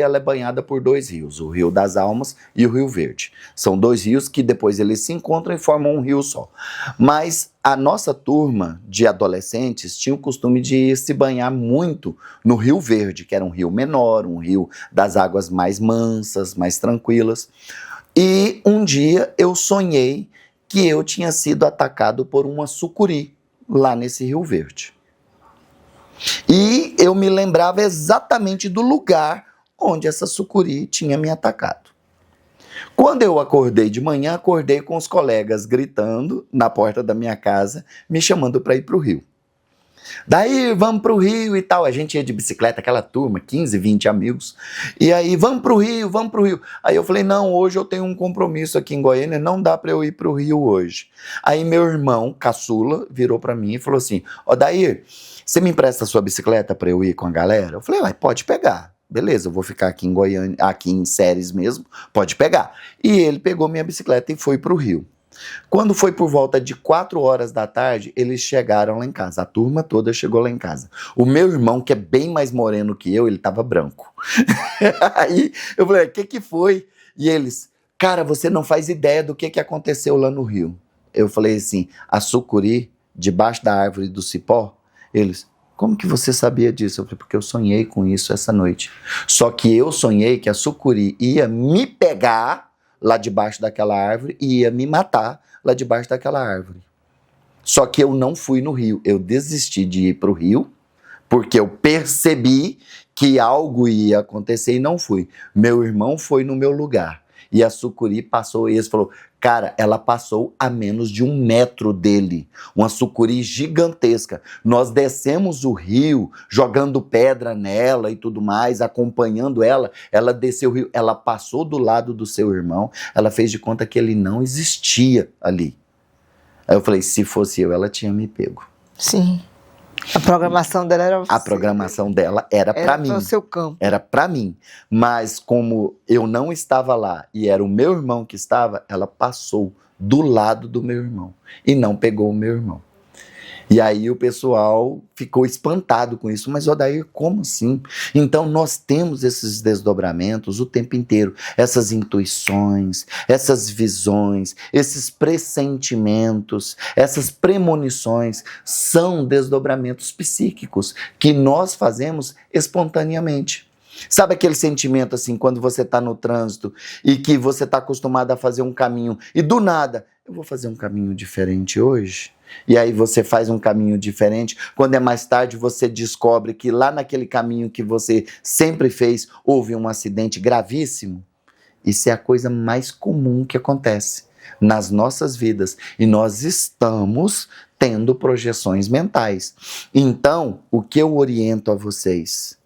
B: ela é banhada por 2 rios, o Rio das Almas e o Rio Verde. São 2 rios que depois eles se encontram e formam um rio só. Mas a nossa turma de adolescentes tinha o costume de se banhar muito no Rio Verde, que era um rio menor, um rio das águas mais mansas, mais tranquilas. E um dia eu sonhei que eu tinha sido atacado por uma sucuri lá nesse Rio Verde. E eu me lembrava exatamente do lugar onde essa sucuri tinha me atacado. Quando eu acordei de manhã, acordei com os colegas gritando na porta da minha casa, me chamando para ir para o rio. Daí, vamos para o rio e tal. A gente ia de bicicleta, aquela turma, 15, 20 amigos. E aí, vamos para o rio, vamos para o rio. Aí eu falei, não, hoje eu tenho um compromisso aqui em Goiânia, não dá para eu ir para o rio hoje. Aí meu irmão, caçula, virou para mim e falou assim, Daí, você me empresta a sua bicicleta para eu ir com a galera? Eu falei, pode pegar. Beleza, eu vou ficar aqui em Goiânia, aqui em Ceres mesmo, pode pegar. E ele pegou minha bicicleta e foi para o rio. Quando foi por volta de 4 horas da tarde, eles chegaram lá em casa. A turma toda chegou lá em casa. O meu irmão, que é bem mais moreno que eu, ele estava branco. Aí eu falei, o que foi? E eles, cara, você não faz ideia do que aconteceu lá no rio. Eu falei assim, a sucuri, debaixo da árvore do cipó. Eles, como que você sabia disso? Eu falei, porque eu sonhei com isso essa noite. Só que eu sonhei que a sucuri ia me pegar lá debaixo daquela árvore e ia me matar lá debaixo daquela árvore. Só que eu não fui no rio. Eu desisti de ir para o rio, porque eu percebi que algo ia acontecer e não fui. Meu irmão foi no meu lugar. E a sucuri passou, e eles falou, cara, ela passou a menos de 1 metro dele. Uma sucuri gigantesca. Nós descemos o rio, jogando pedra nela e tudo mais, acompanhando ela. Ela desceu o rio, ela passou do lado do seu irmão, ela fez de conta que ele não existia ali. Aí eu falei, se fosse eu, ela tinha me pego.
A: Sim. A programação dela era você.
B: A programação dela era para mim.
A: Era o seu campo.
B: Era para mim. Mas como eu não estava lá e era o meu irmão que estava, ela passou do lado do meu irmão e não pegou o meu irmão. E aí o pessoal ficou espantado com isso. Mas, Odair, como assim? Então nós temos esses desdobramentos o tempo inteiro. Essas intuições, essas visões, esses pressentimentos, essas premonições são desdobramentos psíquicos que nós fazemos espontaneamente. Sabe aquele sentimento assim, quando você está no trânsito e que você está acostumado a fazer um caminho e do nada, eu vou fazer um caminho diferente hoje? E aí você faz um caminho diferente. Quando é mais tarde, você descobre que lá naquele caminho que você sempre fez, houve um acidente gravíssimo. Isso é a coisa mais comum que acontece nas nossas vidas. E nós estamos tendo projeções mentais. Então, o que eu oriento a vocês?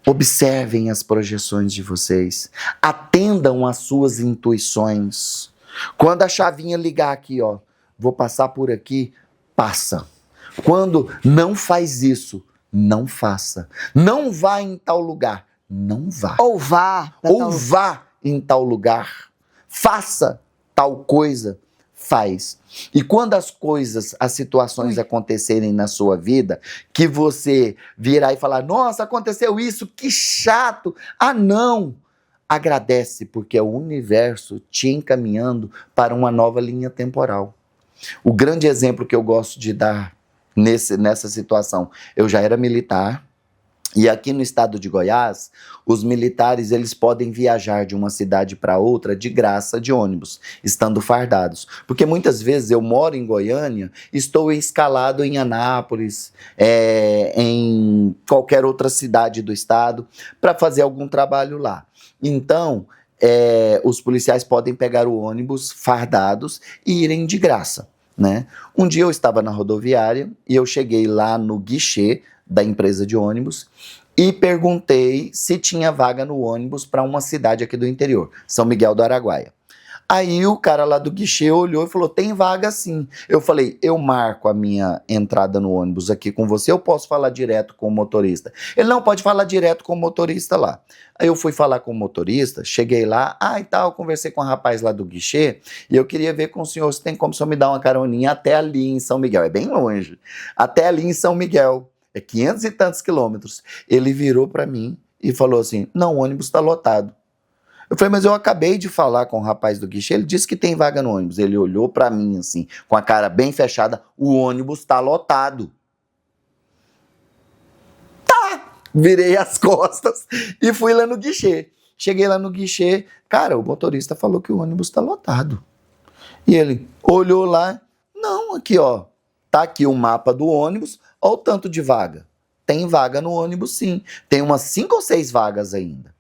B: Observem as projeções de vocês. Atendam às suas intuições. Quando a chavinha ligar aqui, vou passar por aqui, passa. Quando não faz isso, não faça. Não vá em tal lugar, não vá.
A: Ou vá.
B: Ou vá em tal lugar. Faça tal coisa, faz. E quando as coisas, as situações acontecerem na sua vida, que você virar e falar, nossa, aconteceu isso, que chato. Ah, não. Agradece, porque é o universo te encaminhando para uma nova linha temporal. O grande exemplo que eu gosto de dar nessa situação, eu já era militar, e aqui no estado de Goiás, os militares eles podem viajar de uma cidade para outra de graça de ônibus, estando fardados. Porque muitas vezes eu moro em Goiânia, estou escalado em Anápolis, em qualquer outra cidade do estado, para fazer algum trabalho lá. Então, os policiais podem pegar o ônibus fardados e irem de graça, né? Um dia eu estava na rodoviária e eu cheguei lá no guichê da empresa de ônibus e perguntei se tinha vaga no ônibus para uma cidade aqui do interior, São Miguel do Araguaia. Aí o cara lá do guichê olhou e falou, tem vaga sim. Eu falei, eu marco a minha entrada no ônibus aqui com você, eu posso falar direto com o motorista? Ele não pode falar direto com o motorista lá. Aí eu fui falar com o motorista, cheguei lá, e tal, conversei com o rapaz lá do guichê, e eu queria ver com o senhor se tem como o senhor me dar uma caroninha até ali em São Miguel. É bem longe, até ali em São Miguel. é 500 e tantos quilômetros. Ele virou para mim e falou assim, não, o ônibus está lotado. Eu falei, mas eu acabei de falar com o rapaz do guichê, ele disse que tem vaga no ônibus. Ele olhou para mim assim, com a cara bem fechada, o ônibus está lotado. Tá! Virei as costas e fui lá no guichê. Cheguei lá no guichê, cara, o motorista falou que o ônibus está lotado. E ele olhou lá, não, aqui ó, tá aqui o mapa do ônibus, olha o tanto de vaga. Tem vaga no ônibus sim, tem umas 5 ou 6 vagas ainda.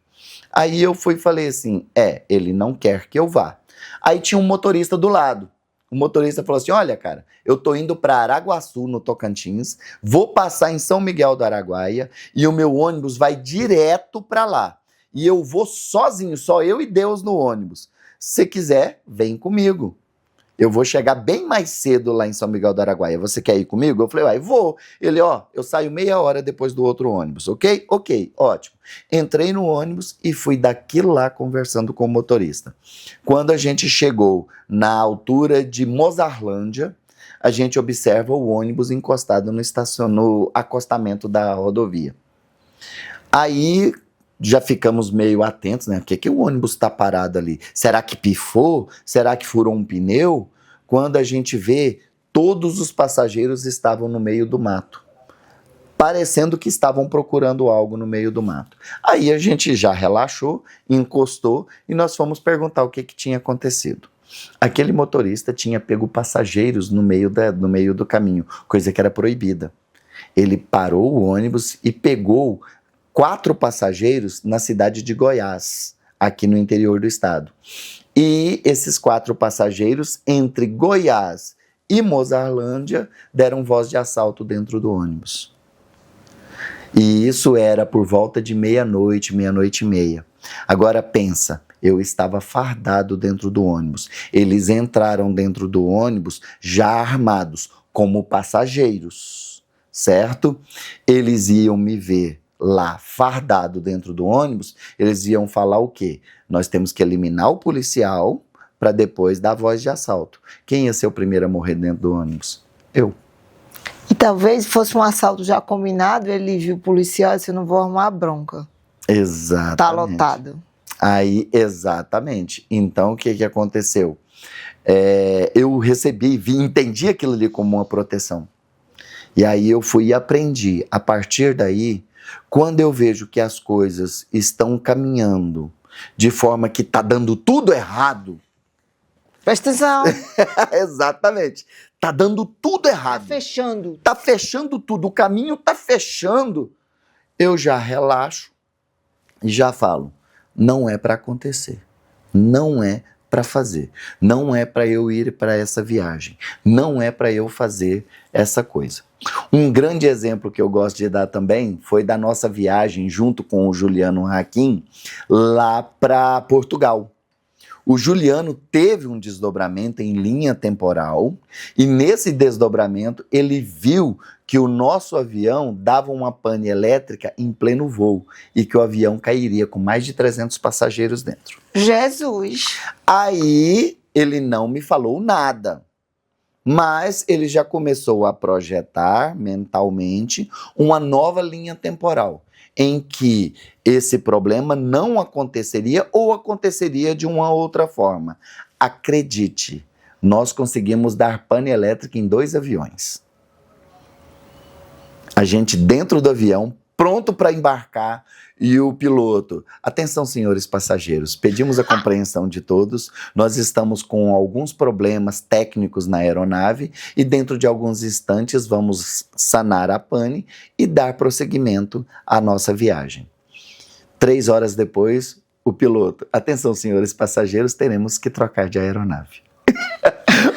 B: Aí eu fui e falei assim, ele não quer que eu vá. Aí tinha um motorista do lado. O motorista falou assim, olha cara, eu tô indo para Araguaçu, no Tocantins, vou passar em São Miguel do Araguaia e o meu ônibus vai direto para lá. E eu vou sozinho, só eu e Deus no ônibus. Se quiser, vem comigo. Eu vou chegar bem mais cedo lá em São Miguel do Araguaia. Você quer ir comigo? Eu falei, vou. Ele, eu saio meia hora depois do outro ônibus, ok? Ok, ótimo. Entrei no ônibus e fui daqui lá conversando com o motorista. Quando a gente chegou na altura de Mozarlândia, a gente observa o ônibus encostado no acostamento da rodovia. Aí já ficamos meio atentos, né? Por que o ônibus está parado ali? Será que pifou? Será que furou um pneu? Quando a gente vê, todos os passageiros estavam no meio do mato, parecendo que estavam procurando algo no meio do mato. Aí a gente já relaxou, encostou e nós fomos perguntar o que tinha acontecido. Aquele motorista tinha pego passageiros no meio do caminho, coisa que era proibida. Ele parou o ônibus e pegou 4 passageiros na cidade de Goiás, aqui no interior do estado. E esses 4 passageiros, entre Goiás e Mozarlândia, deram voz de assalto dentro do ônibus. E isso era por volta de meia-noite, meia-noite e meia. Agora pensa, eu estava fardado dentro do ônibus. Eles entraram dentro do ônibus já armados, como passageiros, certo? Eles iam me ver lá, fardado dentro do ônibus, eles iam falar o quê? Nós temos que eliminar o policial para depois dar voz de assalto. Quem ia ser o primeiro a morrer dentro do ônibus? Eu.
A: E talvez fosse um assalto já combinado, ele viu o policial e disse, eu não vou arrumar bronca.
B: Exatamente.
A: Tá lotado.
B: Aí, exatamente. Então, o que aconteceu? Eu entendi aquilo ali como uma proteção. E aí eu fui e aprendi. A partir daí, quando eu vejo que as coisas estão caminhando de forma que está dando tudo errado...
A: Presta atenção.
B: Exatamente. Está dando tudo errado.
A: Está fechando.
B: Está fechando tudo. O caminho está fechando. Eu já relaxo e já falo. Não é para acontecer. Não é para fazer. Não é para eu ir para essa viagem. Não é para eu fazer essa coisa. Um grande exemplo que eu gosto de dar também foi da nossa viagem junto com o Juliano Hakim lá para Portugal. O Juliano teve um desdobramento em linha temporal e nesse desdobramento ele viu que o nosso avião dava uma pane elétrica em pleno voo e que o avião cairia com mais de 300 passageiros dentro.
A: Jesus!
B: Aí ele não me falou nada, mas ele já começou a projetar mentalmente uma nova linha temporal em que esse problema não aconteceria ou aconteceria de uma outra forma. Acredite, nós conseguimos dar pane elétrica em 2 aviões. A gente dentro do avião, pronto para embarcar, e o piloto, atenção senhores passageiros, pedimos a compreensão de todos, nós estamos com alguns problemas técnicos na aeronave e dentro de alguns instantes vamos sanar a pane e dar prosseguimento à nossa viagem. 3 horas depois, o piloto, atenção senhores passageiros, teremos que trocar de aeronave.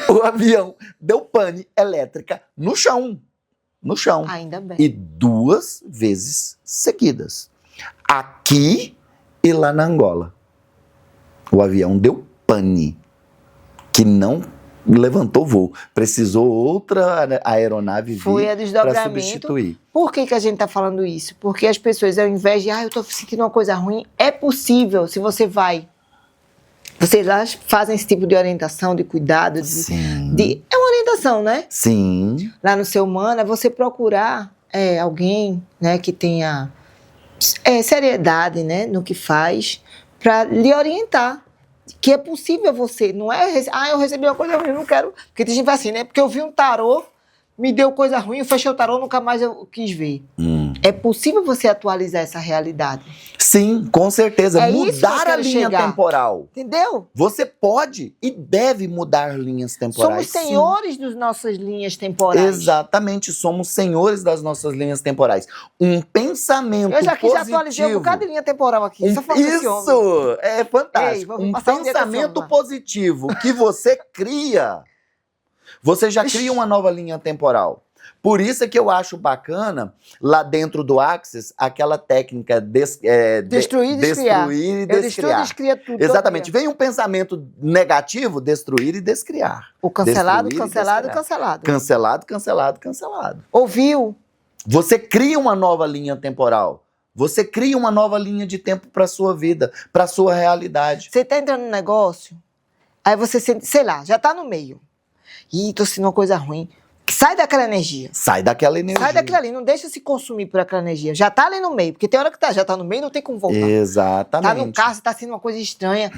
B: O avião deu pane elétrica no chão.
A: Ainda bem.
B: E 2 vezes seguidas. Aqui e lá na Angola. O avião deu pane, que não levantou voo. Precisou outra aeronave vir para substituir.
A: Por que a gente está falando isso? Porque as pessoas, ao invés de, eu estou sentindo uma coisa ruim, é possível, se você vai. Vocês lá fazem esse tipo de orientação, de cuidado?
B: Sim.
A: É uma orientação, né?
B: Sim.
A: Lá no Ser Humano, é você procurar alguém, né, que tenha seriedade, né, no que faz, para lhe orientar. Que é possível você, não é, eu recebi uma coisa ruim, eu não quero. Porque tem gente que vai assim, né? Porque eu vi um tarô, me deu coisa ruim, eu fechei o tarô, nunca mais eu quis ver. É possível você atualizar essa realidade.
B: Sim, com certeza.
A: É isso que eu
B: Mudar a
A: quero
B: linha
A: chegar.
B: temporal.
A: Entendeu?
B: Você pode e deve mudar linhas temporais.
A: Somos senhores das nossas linhas temporais.
B: Exatamente, somos senhores das nossas linhas temporais. Um pensamento
A: Eu já
B: positivo.
A: atualizei um bocado de linha temporal aqui. Só falando desse homem.
B: Isso é fantástico.
A: Ei, vou
B: um
A: passar um dia com esse
B: pensamento
A: homem lá.
B: positivo que você cria, você já cria uma nova linha temporal. Por isso é que eu acho bacana, lá dentro do Access, aquela técnica
A: Destruir e descriar.
B: destruir e
A: Eu destruo e
B: descriar.
A: descria tudo.
B: Exatamente. Vem um pensamento negativo, destruir e descriar.
A: O cancelado,
B: Destruir e
A: cancelado,
B: descriar.
A: cancelado.
B: Cancelado, cancelado, cancelado.
A: Ouviu?
B: Você cria uma nova linha temporal. Você cria uma nova linha de tempo para sua vida, para sua realidade.
A: Você tá entrando no negócio, aí você sente, sei lá, já tá no meio. Ih, tô sentindo uma coisa ruim. Sai daquela energia.
B: Sai daquela energia.
A: Sai daquilo ali, não deixa se consumir por aquela energia. Já tá ali no meio, porque tem hora que já tá no meio, não tem como voltar.
B: Exatamente.
A: Tá no carro, você tá sentindo uma coisa estranha.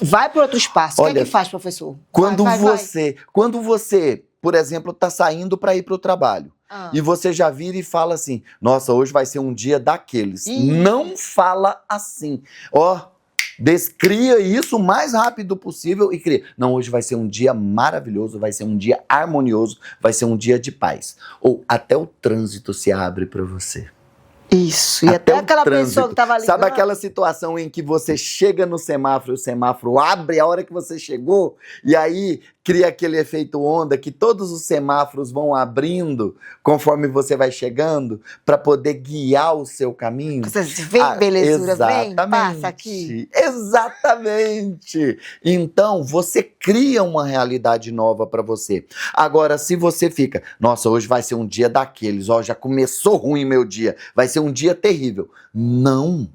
A: Vai para outro espaço. O que é que faz, professor?
B: Quando
A: Vai.
B: você, por exemplo, tá saindo para ir para o trabalho, e você já vira e fala assim, nossa, hoje vai ser um dia daqueles. Não fala assim. Descria isso o mais rápido possível e cria. Não, hoje vai ser um dia maravilhoso, vai ser um dia harmonioso, vai ser um dia de paz. Ou até o trânsito se abre para você.
A: Isso, e até aquela pessoa que tava ligando.
B: Sabe aquela situação em que você chega no semáforo e o semáforo abre a hora que você chegou? E aí cria aquele efeito onda que todos os semáforos vão abrindo conforme você vai chegando para poder guiar o seu caminho?
A: Você vem, belezura, vem, passa aqui.
B: Exatamente. Então, você cria uma realidade nova para você. Agora, se você fica, nossa, hoje vai ser um dia daqueles, já começou ruim meu dia, vai ser um dia terrível. Não.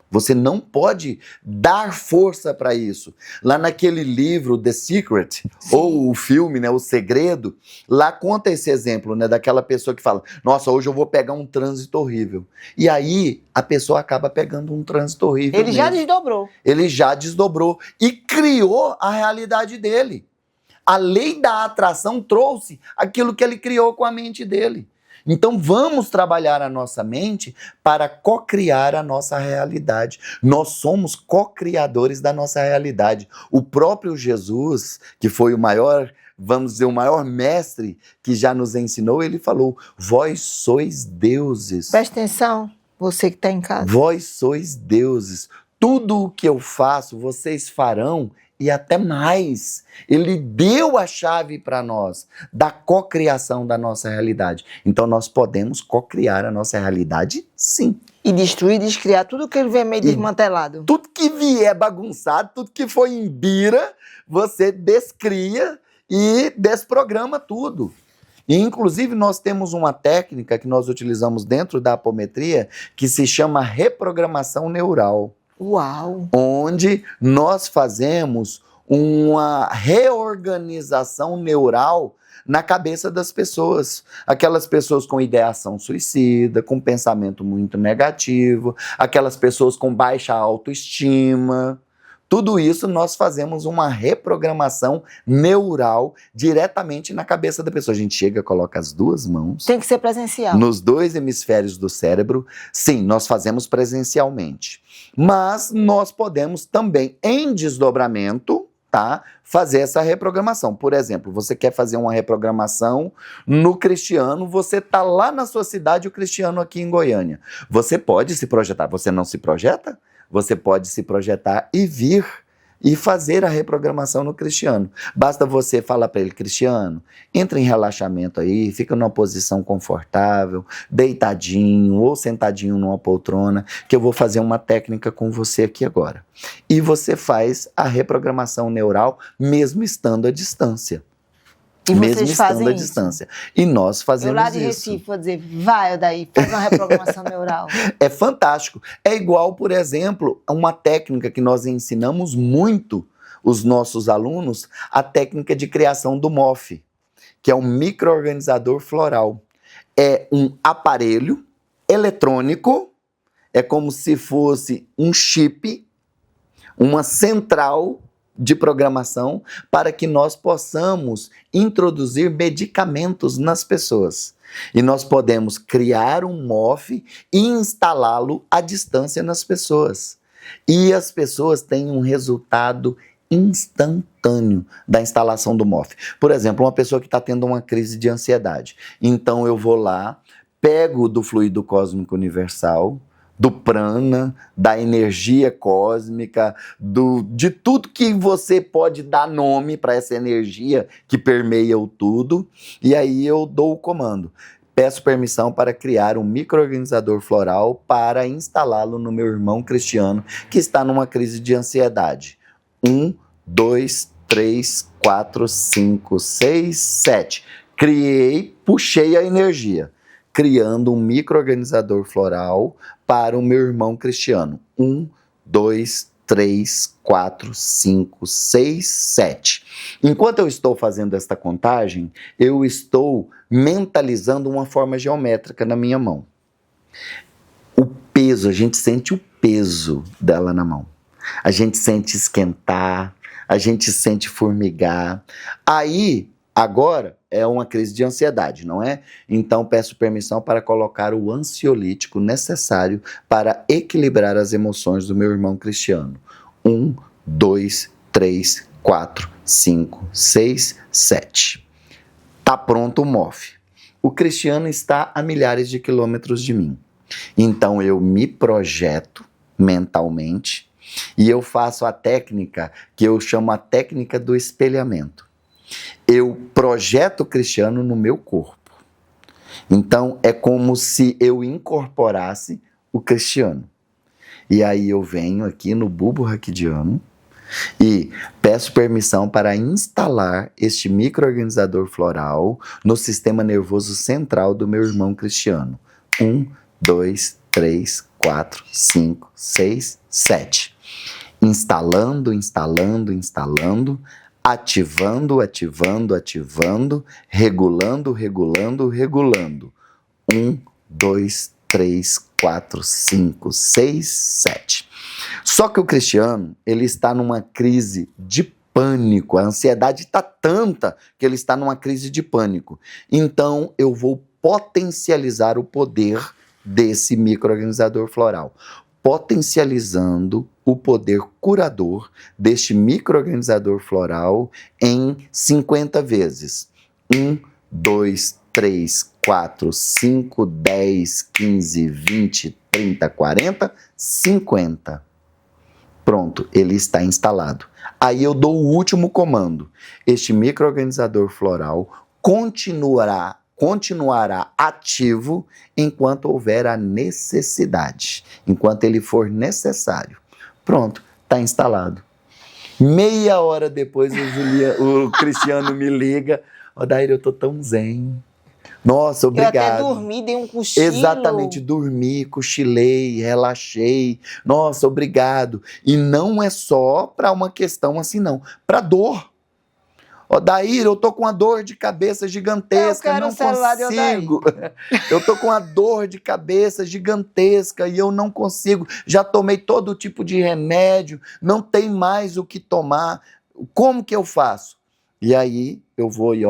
B: Você não pode dar força para isso. Lá naquele livro, The Secret, ou o filme, né, O Segredo, lá conta esse exemplo, né, daquela pessoa que fala, nossa, hoje eu vou pegar um trânsito horrível. E aí, a pessoa acaba pegando um trânsito horrível.
A: Ele já desdobrou.
B: Ele já desdobrou e criou a realidade dele. A lei da atração trouxe aquilo que ele criou com a mente dele. Então vamos trabalhar a nossa mente para co-criar a nossa realidade. Nós somos co-criadores da nossa realidade. O próprio Jesus, que foi o maior, vamos dizer, o maior mestre que já nos ensinou, ele falou, vós sois deuses.
A: Presta atenção, você que está em casa.
B: Vós sois deuses. Tudo o que eu faço, vocês farão e até mais. Ele deu a chave para nós da cocriação da nossa realidade. Então nós podemos cocriar a nossa realidade, sim.
A: E destruir, descriar tudo que ele vem meio desmantelado.
B: Tudo que vier bagunçado, tudo que for em bira, você descria e desprograma tudo. E, inclusive, nós temos uma técnica que nós utilizamos dentro da apometria que se chama reprogramação neural.
A: Uau!
B: Onde nós fazemos uma reorganização neural na cabeça das pessoas. Aquelas pessoas com ideação suicida, com pensamento muito negativo, aquelas pessoas com baixa autoestima. Tudo isso nós fazemos uma reprogramação neural diretamente na cabeça da pessoa. A gente chega, coloca as duas mãos.
A: Tem que ser presencial.
B: Nos dois hemisférios do cérebro. Sim, nós fazemos presencialmente. Mas nós podemos também, em desdobramento, fazer essa reprogramação. Por exemplo, você quer fazer uma reprogramação no Cristiano, você está lá na sua cidade, o Cristiano aqui em Goiânia. Você pode se projetar. Você não se projeta? Você pode se projetar e vir e fazer a reprogramação no Cristiano. Basta você falar para ele, Cristiano, entra em relaxamento aí, fica numa posição confortável, deitadinho ou sentadinho numa poltrona, que eu vou fazer uma técnica com você aqui agora. E você faz a reprogramação neural mesmo estando à distância.
A: E
B: mesmo
A: vocês
B: estando
A: fazem
B: à
A: isso?
B: distância. E nós fazemos
A: Eu lá de
B: isso.
A: Recife vou dizer, vai daí, faz uma reprogramação neural.
B: É fantástico. É igual, por exemplo, a uma técnica que nós ensinamos muito os nossos alunos, a técnica de criação do MOF, que é um micro-organizador floral. é um aparelho eletrônico, é como se fosse um chip, uma central de programação para que nós possamos introduzir medicamentos nas pessoas. E nós podemos criar um MOF e instalá-lo à distância nas pessoas. E as pessoas têm um resultado instantâneo da instalação do MOF. Por exemplo, uma pessoa que está tendo uma crise de ansiedade. Então eu vou lá, pego do fluido cósmico universal, do prana, da energia cósmica, de tudo que você pode dar nome para essa energia que permeia o tudo, e aí eu dou o comando. Peço permissão para criar um micro-organizador floral para instalá-lo no meu irmão Cristiano, que está numa crise de ansiedade. 1, 2, 3, 4, 5, 6, 7. Criei, puxei a energia, criando um micro-organizador floral para o meu irmão Cristiano. 1, 2, 3, 4, 5, 6, 7. Enquanto eu estou fazendo esta contagem, eu estou mentalizando uma forma geométrica na minha mão. O peso, a gente sente o peso dela na mão. A gente sente esquentar, a gente sente formigar. Aí, agora, é uma crise de ansiedade, não é? Então, peço permissão para colocar o ansiolítico necessário para equilibrar as emoções do meu irmão Cristiano. 1, 2, 3, 4, 5, 6, 7. Tá pronto o MOF. O Cristiano está a milhares de quilômetros de mim. Então, eu me projeto mentalmente e eu faço a técnica que eu chamo a técnica do espelhamento. Eu projeto o Cristiano no meu corpo. Então, é como se eu incorporasse o Cristiano. E aí eu venho aqui no bulbo raquidiano e peço permissão para instalar este micro-organizador floral no sistema nervoso central do meu irmão Cristiano. 1, 2, 3, 4, 5, 6, 7. Instalando, instalando, instalando, ativando, ativando, ativando, regulando, regulando, regulando. 1, 2, 3, 4, 5, 6, 7. Só que o Cristiano, ele está numa crise de pânico. A ansiedade está tanta que ele está numa crise de pânico. Então, eu vou potencializar o poder desse micro-organizador floral. Potencializando o poder curador deste micro-organizador floral em 50 vezes. 1, 2, 3, 4, 5, 10, 15, 20, 30, 40, 50. Pronto, ele está instalado. Aí eu dou o último comando. Este micro-organizador floral continuará ativo enquanto houver a necessidade, enquanto ele for necessário. Pronto, está instalado. Meia hora depois o Cristiano me liga. Odair, eu tô tão zen. Nossa, obrigado.
A: Eu até dormi, dei um cochilo.
B: Exatamente, dormi, cochilei, relaxei. Nossa, obrigado. E não é só para uma questão assim, não. Para dor. Odair, eu tô com uma dor de cabeça gigantesca, não consigo. Eu tô com uma dor de cabeça gigantesca e eu não consigo. Já tomei todo tipo de remédio, não tem mais o que tomar. Como que eu faço? E aí eu vou e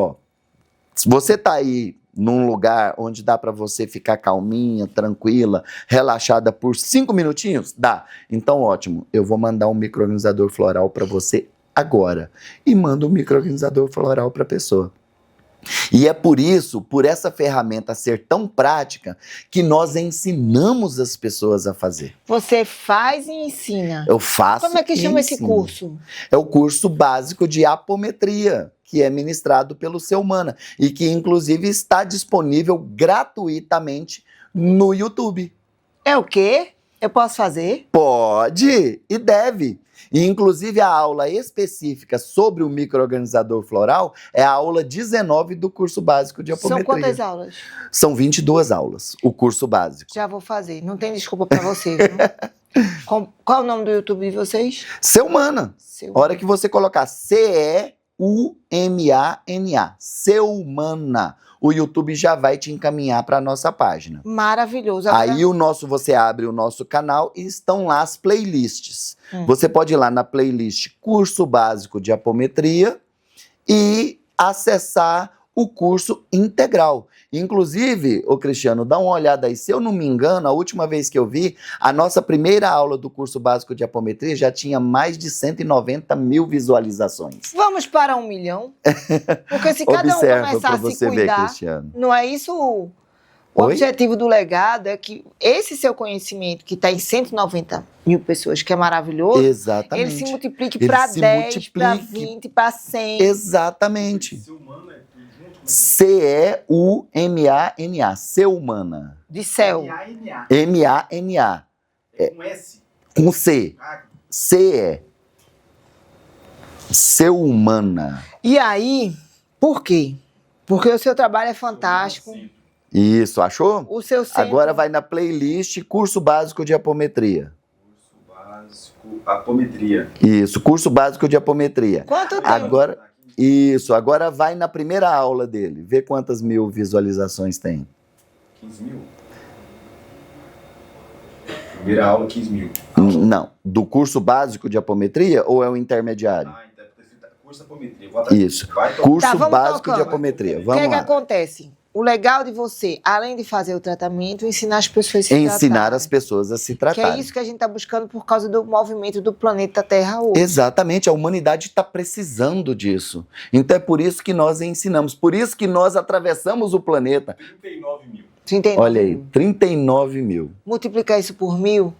B: se você tá aí num lugar onde dá para você ficar calminha, tranquila, relaxada por 5 minutinhos, dá. Então ótimo, eu vou mandar um micro-organizador floral para você agora. E manda um micro-organizador floral para a pessoa. E é por isso, por essa ferramenta ser tão prática, que nós ensinamos as pessoas a fazer.
A: Você faz e ensina.
B: Eu faço.
A: Como é que chama esse curso?
B: É o curso básico de apometria, que é ministrado pelo Seu Humana e que inclusive está disponível gratuitamente no YouTube.
A: É o quê? Eu posso fazer?
B: Pode e deve. E, inclusive, a aula específica sobre o micro-organizador floral é a aula 19 do curso básico de apometria.
A: São quantas aulas?
B: São 22 aulas, o curso básico.
A: Já vou fazer, não tem desculpa para você, viu? Qual é o nome do YouTube de vocês?
B: Seu Humana. A hora que você colocar CE Seumana. Seumana. O YouTube já vai te encaminhar para a nossa página.
A: Maravilhoso. Agora...
B: Aí você abre o nosso canal e estão lá as playlists. Você pode ir lá na playlist Curso Básico de Apometria e acessar o curso integral. Inclusive, ô Cristiano, dá uma olhada aí. Se eu não me engano, a última vez que eu vi, a nossa primeira aula do curso básico de apometria já tinha mais de 190 mil visualizações.
A: Vamos para 1 milhão? Porque se cada um começar a se cuidar, não é isso o objetivo do legado? É que esse seu conhecimento, que está em 190 mil pessoas, que é maravilhoso,
B: exatamente,
A: ele se multiplique para 10, para 20, para 100.
B: Exatamente. Seumana. Seumana.
A: De céu.
B: Mana.
C: Com S.
B: Com C. CE. Seumana.
A: E aí, por quê? Porque o seu trabalho é fantástico.
B: Isso, achou?
A: O seu centro...
B: Agora vai na playlist Curso Básico de Apometria.
C: Curso Básico Apometria.
B: Isso, Curso Básico de Apometria.
A: Quanto tempo?
B: Agora vai na primeira aula dele. Vê quantas mil visualizações tem.
C: 15 mil. Primeira aula, 15 mil.
B: Não, do curso básico de apometria ou é o intermediário?
C: Então curso de apometria.
B: Isso, curso básico
A: tocando.
B: De apometria.
A: O
B: Vamos
A: que
B: lá.
A: acontece? O legal de você, além de fazer o tratamento, ensinar as pessoas a se
B: ensinar as pessoas a se
A: Que
B: tratarem.
A: é isso que a gente está buscando por causa do movimento do planeta Terra hoje.
B: Exatamente, a humanidade está precisando disso. Então é por isso que nós ensinamos, por isso que nós atravessamos o planeta.
C: 39 mil.
A: 39
B: Olha aí,
A: mil.
B: 39 mil.
A: Multiplicar isso por 1000,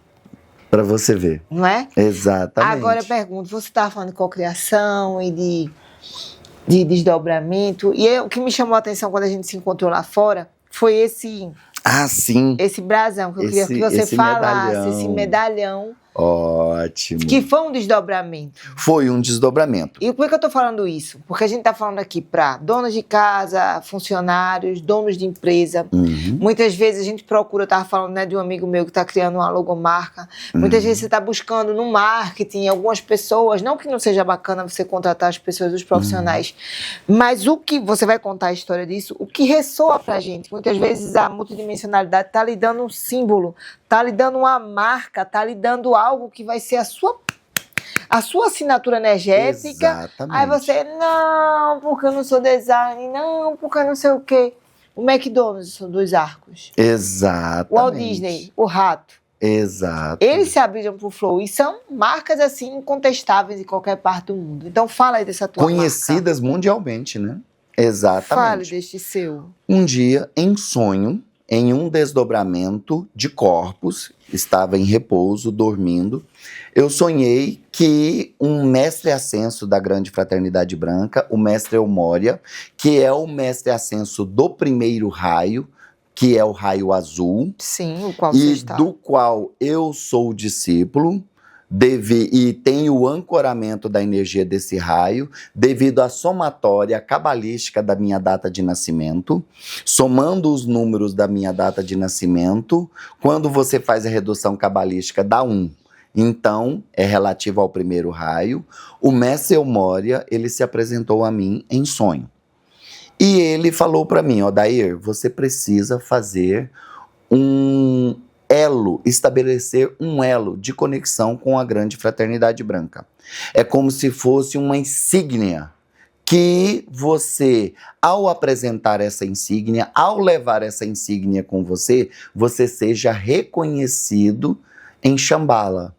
B: Para você ver.
A: não é?
B: Exatamente.
A: Agora eu pergunto, você estava falando de cocriação e de desdobramento, e o que me chamou a atenção quando a gente se encontrou lá fora foi esse brasão, que eu queria que você falasse, esse medalhão.
B: Ótimo.
A: Que foi um desdobramento.
B: Foi um desdobramento.
A: E por que eu estou falando isso? Porque a gente está falando aqui para donos de casa, funcionários, donos de empresa. Muitas vezes a gente procura, eu estava falando, né, de um amigo meu que está criando uma logomarca. Muitas vezes você está buscando no marketing algumas pessoas, não que não seja bacana você contratar as pessoas, os profissionais, mas o que você vai contar a história disso, o que ressoa para a gente. Muitas vezes a multidimensionalidade está lhe dando um símbolo, está lhe dando uma marca, está lhe dando algo que vai ser a sua assinatura energética.
B: Exatamente.
A: Aí você, não, porque eu não sou design, não, porque eu não sei o quê. O McDonald's são 2 arcos.
B: Exatamente.
A: O Walt Disney, o rato.
B: Exato.
A: Eles se abriram pro Flow e são marcas assim incontestáveis em qualquer parte do mundo. Então fala aí dessa tua
B: Conhecidas mundialmente, né? Exatamente.
A: Fale deste seu.
B: Um dia, em sonho, em um desdobramento de corpos, estava em repouso, dormindo, eu sonhei que um mestre ascenso da Grande Fraternidade Branca, o mestre Eumória, que é o mestre ascenso do primeiro raio, que é o raio azul,
A: sim, o qual você está.
B: do qual eu sou discípulo, e tenho o ancoramento da energia desse raio, devido à somatória cabalística da minha data de nascimento, somando os números da minha data de nascimento, quando você faz a redução cabalística dá 1. Então, é relativo ao primeiro raio. O mestre Eumória, ele se apresentou a mim em sonho. E ele falou para mim, Odair, você precisa fazer estabelecer um elo de conexão com a Grande Fraternidade Branca. É como se fosse uma insígnia que você, ao apresentar essa insígnia, ao levar essa insígnia com você, você seja reconhecido em Shambhala.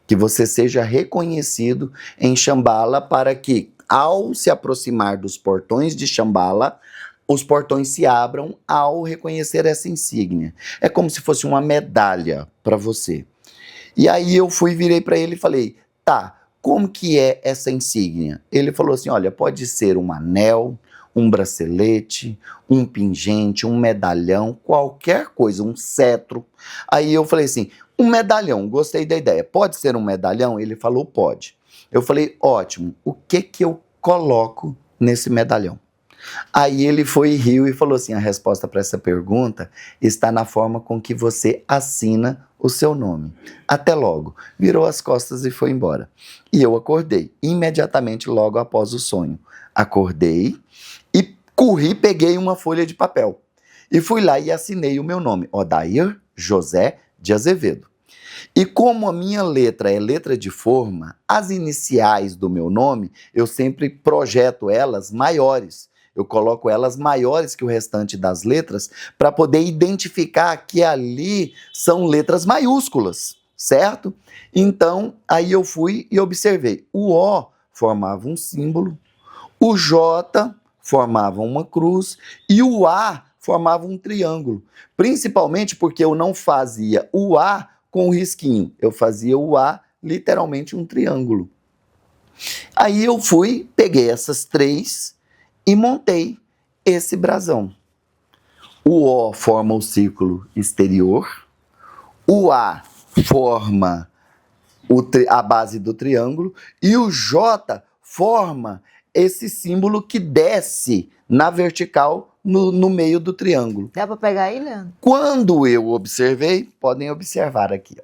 B: Que você seja reconhecido em Shambhala para que, ao se aproximar dos portões de Shambhala, os portões se abram ao reconhecer essa insígnia. É como se fosse uma medalha para você. E aí eu virei para ele e falei, tá, como que é essa insígnia? Ele falou assim, olha, pode ser um anel, um bracelete, um pingente, um medalhão, qualquer coisa, um cetro. Aí eu falei assim, um medalhão, gostei da ideia. Pode ser um medalhão? Ele falou, pode. Eu falei, ótimo, o que eu coloco nesse medalhão? Aí ele foi e riu e falou assim, a resposta para essa pergunta está na forma com que você assina o seu nome. Até logo. Virou as costas e foi embora. E eu acordei, imediatamente logo após o sonho. Acordei e corri, peguei uma folha de papel. E fui lá e assinei o meu nome, Odair José de Azevedo. E como a minha letra é letra de forma, as iniciais do meu nome, eu sempre projeto elas maiores. Eu coloco elas maiores que o restante das letras para poder identificar que ali são letras maiúsculas, certo? Então, aí eu fui e observei. O O formava um símbolo, o J formava uma cruz e o A formava um triângulo. Principalmente porque eu não fazia o A com o risquinho, eu fazia o A literalmente um triângulo. Aí eu fui, peguei essas três e montei esse brasão. O O forma o círculo exterior, o A forma a base do triângulo e o J forma esse símbolo que desce na vertical no meio do triângulo.
A: Dá para pegar aí, Leandro?
B: Quando eu observei, podem observar aqui, ó.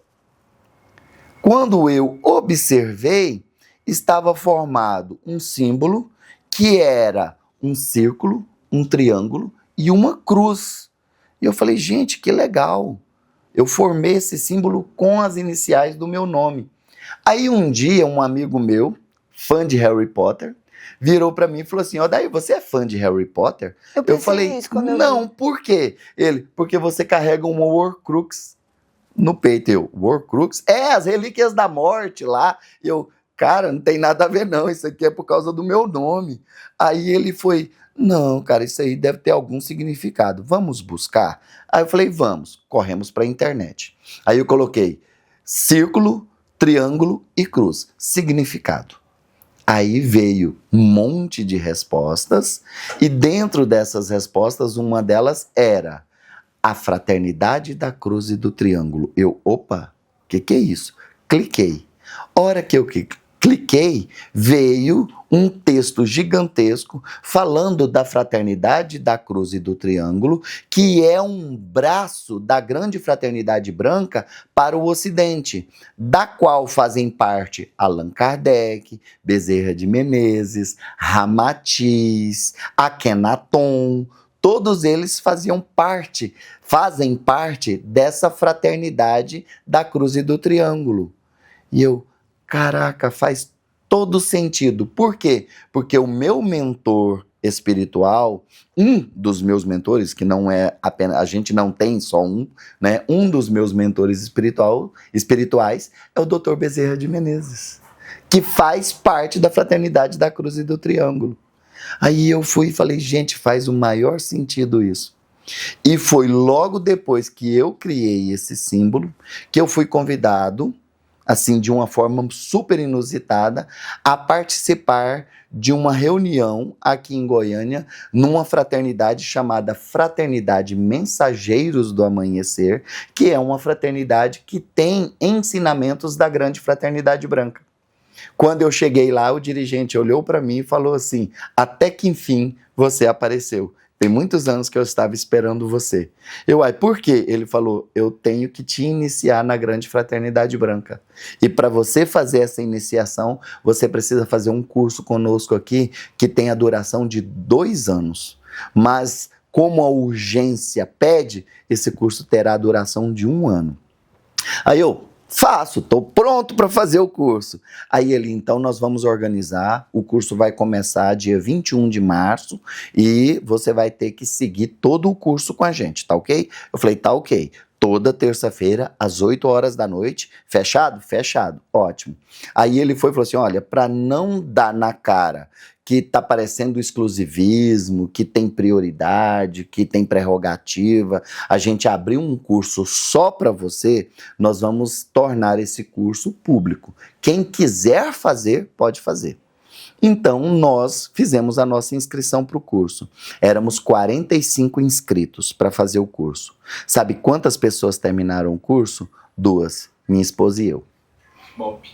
B: Quando eu observei, estava formado um símbolo que era um círculo, um triângulo e uma cruz. E eu falei, gente, que legal. Eu formei esse símbolo com as iniciais do meu nome. Aí um dia, um amigo meu, fã de Harry Potter, virou para mim e falou assim, daí você é fã de Harry Potter? Eu falei, não, por quê? Ele, porque você carrega uma Horcrux no peito. Eu, Horcrux? É, as relíquias da morte lá. Eu, cara, não tem nada a ver não, isso aqui é por causa do meu nome. Aí ele foi, não, cara, isso aí deve ter algum significado, vamos buscar? Aí eu falei, vamos, corremos para a internet. Aí eu coloquei círculo, triângulo e cruz, significado. Aí veio um monte de respostas e dentro dessas respostas, uma delas era a fraternidade da cruz e do triângulo. Eu, opa, o que é isso? Cliquei. Hora que eu cliquei, veio um texto gigantesco falando da fraternidade da cruz e do triângulo, que é um braço da grande fraternidade branca para o Ocidente, da qual fazem parte Allan Kardec, Bezerra de Menezes, Ramatiz, Akhenaton. Todos eles fazem parte dessa fraternidade da cruz e do triângulo. E eu, caraca, faz todo sentido. Por quê? Porque o meu mentor espiritual, um dos meus mentores, que não é apenas, a gente não tem só um, né? Um dos meus mentores espirituais é o Dr. Bezerra de Menezes, que faz parte da fraternidade da cruz e do triângulo. Aí eu fui e falei, gente, faz o maior sentido isso. E foi logo depois que eu criei esse símbolo que eu fui convidado, assim, de uma forma super inusitada, a participar de uma reunião aqui em Goiânia, numa fraternidade chamada Fraternidade Mensageiros do Amanhecer, que é uma fraternidade que tem ensinamentos da grande fraternidade branca. Quando eu cheguei lá, o dirigente olhou para mim e falou assim, até que enfim você apareceu. Tem muitos anos que eu estava esperando você. Eu, por quê? Ele falou, eu tenho que te iniciar na grande fraternidade branca. E para você fazer essa iniciação, você precisa fazer um curso conosco aqui, que tem a duração de 2 anos. Mas, como a urgência pede, esse curso terá a duração de 1 ano. Aí eu, faço, estou pronto para fazer o curso. Aí ele, então nós vamos organizar, o curso vai começar dia 21 de março e você vai ter que seguir todo o curso com a gente, tá ok? Eu falei, tá ok. Toda terça-feira, às 8 horas da noite, fechado? Fechado, ótimo. Aí ele foi e falou assim, olha, para não dar na cara que está parecendo exclusivismo, que tem prioridade, que tem prerrogativa, a gente abriu um curso só para você, nós vamos tornar esse curso público. Quem quiser fazer, pode fazer. Então, nós fizemos a nossa inscrição para o curso. Éramos 45 inscritos para fazer o curso. Sabe quantas pessoas terminaram o curso? 2, minha esposa e eu.
C: Bop.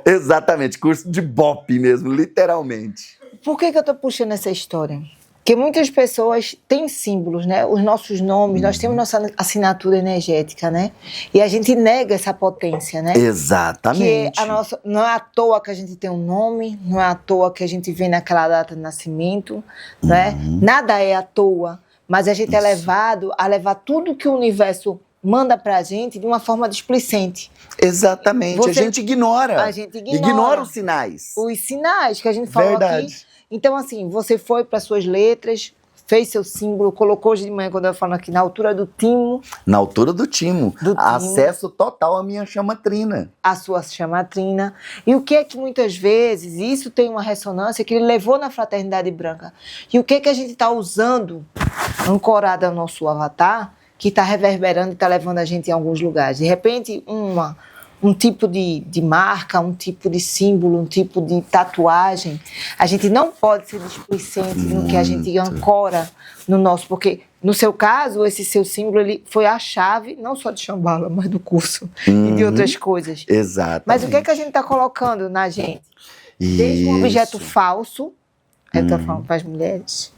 B: Exatamente, curso de BOP mesmo, literalmente.
A: por que eu estou puxando essa história? Porque muitas pessoas têm símbolos, né? Os nossos nomes, nós temos nossa assinatura energética, né? E a gente nega essa potência, né?
B: Exatamente.
A: Que não é à toa que a gente tem um nome, não é à toa que a gente vem naquela data de nascimento, né? Nada é à toa, mas a gente é levado a levar tudo que o universo manda pra gente de uma forma displicente.
B: Exatamente. A gente ignora.
A: A gente
B: ignora os sinais.
A: Os sinais que a gente falou aqui. Então, assim, você foi para suas letras, fez seu símbolo, colocou hoje de manhã, quando eu falo aqui, na altura do timo.
B: Na altura do timo. Acesso total à minha chamatrina.
A: A sua chamatrina. E o que é que muitas vezes, isso tem uma ressonância que ele levou na fraternidade branca. E o que é que a gente está usando, ancorado ao nosso avatar, que está reverberando e está levando a gente em alguns lugares. De repente, um tipo de marca, um tipo de símbolo, um tipo de tatuagem, a gente não pode ser displicente no que a gente ancora no nosso, porque no seu caso, esse seu símbolo ele foi a chave, não só de Shambhala, mas do curso e de outras coisas.
B: Exato.
A: Mas o que é que a gente está colocando na gente? Desde um objeto falso, eu estou falando para as mulheres,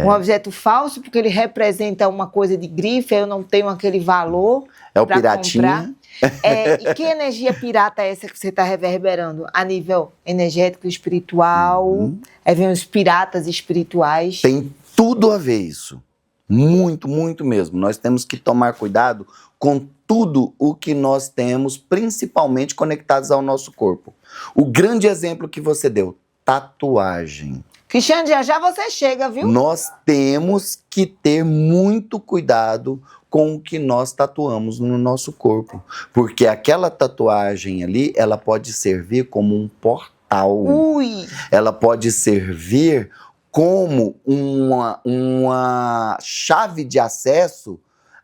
A: um objeto falso, porque ele representa uma coisa de grife, eu não tenho aquele valor para comprar. E que energia pirata é essa que você está reverberando? A nível energético, espiritual, vem os piratas espirituais.
B: Tem tudo a ver isso. Muito, muito mesmo. Nós temos que tomar cuidado com tudo o que nós temos, principalmente conectados ao nosso corpo. O grande exemplo que você deu, tatuagem.
A: Cristiane, já você chega, viu?
B: Nós temos que ter muito cuidado com o que nós tatuamos no nosso corpo. Porque aquela tatuagem ali, ela pode servir como um portal.
A: Ui!
B: Ela pode servir como uma chave de acesso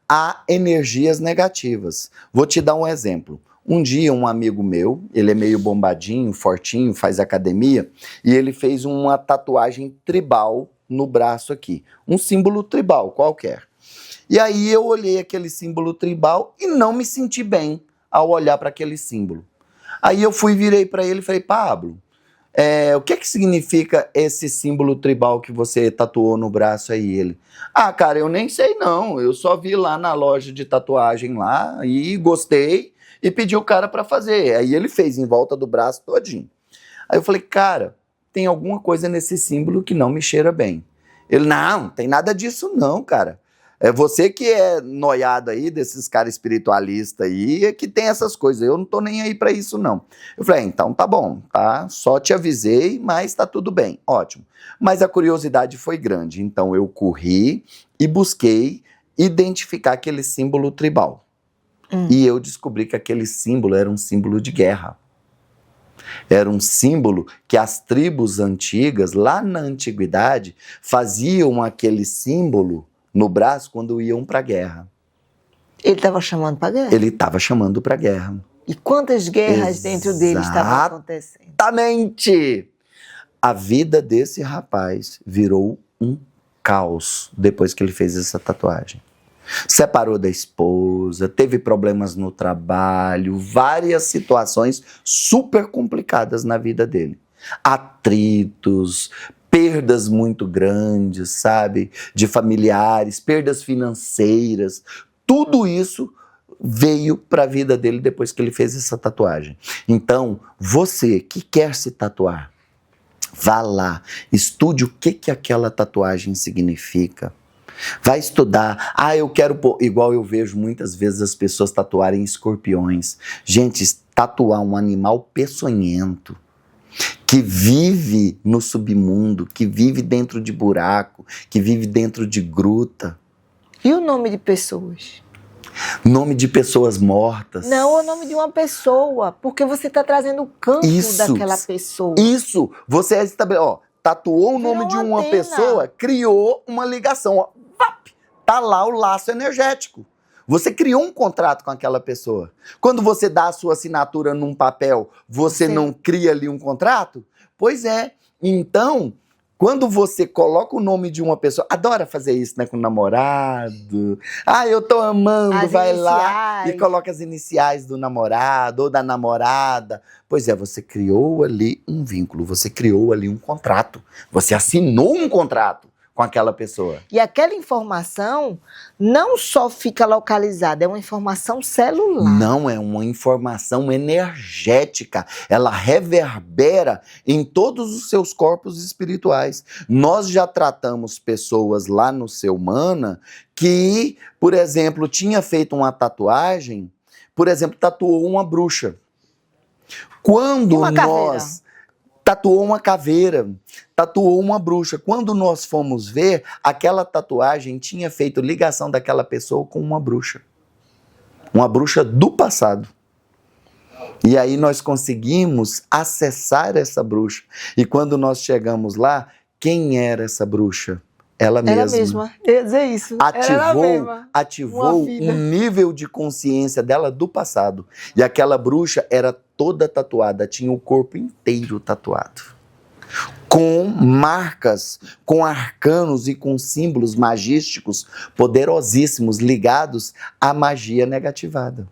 B: a energias negativas. Vou te dar um exemplo. Um dia, um amigo meu, ele é meio bombadinho, fortinho, faz academia, e ele fez uma tatuagem tribal no braço aqui. Um símbolo tribal, qualquer. E aí eu olhei aquele símbolo tribal e não me senti bem ao olhar para aquele símbolo. Aí eu virei para ele e falei, Pablo, o que significa esse símbolo tribal que você tatuou no braço aí? Ele, cara, eu nem sei não, eu só vi lá na loja de tatuagem lá e gostei e pedi o cara para fazer. Aí ele fez em volta do braço todinho. Aí eu falei, cara, tem alguma coisa nesse símbolo que não me cheira bem. Ele, não tem nada disso não, cara. É você que é noiado aí, desses caras espiritualistas aí, que tem essas coisas. Eu não tô nem aí pra isso, não. Eu falei, então tá bom, tá? Só te avisei, mas tá tudo bem, ótimo. Mas a curiosidade foi grande, então eu corri e busquei identificar aquele símbolo tribal. E eu descobri que aquele símbolo era um símbolo de guerra. Era um símbolo que as tribos antigas, lá na antiguidade, faziam aquele símbolo no braço quando iam para a guerra.
A: Ele estava chamando para a guerra?
B: Ele estava chamando para a guerra.
A: E quantas guerras dentro dele estavam acontecendo?
B: Exatamente! A vida desse rapaz virou um caos depois que ele fez essa tatuagem. Separou da esposa, teve problemas no trabalho, várias situações super complicadas na vida dele. Atritos, perdas muito grandes, sabe? De familiares, perdas financeiras. Tudo isso veio para a vida dele depois que ele fez essa tatuagem. Então, você que quer se tatuar, vá lá, estude o que aquela tatuagem significa. Vai estudar. Eu quero pôr, igual eu vejo muitas vezes as pessoas tatuarem escorpiões. Gente, tatuar um animal peçonhento, que vive no submundo, que vive dentro de buraco, que vive dentro de gruta.
A: E o nome de pessoas?
B: Nome de pessoas mortas.
A: Não, o nome de uma pessoa, porque você está trazendo o campo daquela pessoa.
B: Isso, você tatuou o nome de uma pessoa, criou uma ligação, tá lá o laço energético. Você criou um contrato com aquela pessoa. Quando você dá a sua assinatura num papel, você não cria ali um contrato? Pois é. Então, quando você coloca o nome de uma pessoa, adora fazer isso, né, com o namorado. Ah, eu tô amando,
A: As
B: vai lá e
A: iniciais.
B: coloca as iniciais do namorado ou da namorada. Pois é, você criou ali um vínculo, você criou ali um contrato. Você assinou um contrato com aquela pessoa.
A: E aquela informação não só fica localizada, é uma informação celular.
B: Não, é uma informação energética. Ela reverbera em todos os seus corpos espirituais. Nós já tratamos pessoas lá no Ser Humana que, por exemplo, tinha feito uma tatuagem, por exemplo, tatuou uma bruxa. Quando
A: E uma caveira?
B: nós tatuou uma caveira, tatuou uma bruxa. Quando nós fomos ver, aquela tatuagem tinha feito ligação daquela pessoa com uma bruxa do passado. E aí nós conseguimos acessar essa bruxa. E quando nós chegamos lá, quem era essa bruxa? Ela mesma.
A: Ela mesma, eu ia dizer isso. Era ela mesma.
B: Ativou
A: Uma vida.
B: um nível de consciência dela do passado. E aquela bruxa era toda tatuada, tinha o corpo inteiro tatuado. Com marcas, com arcanos e com símbolos magísticos poderosíssimos ligados à magia negativada.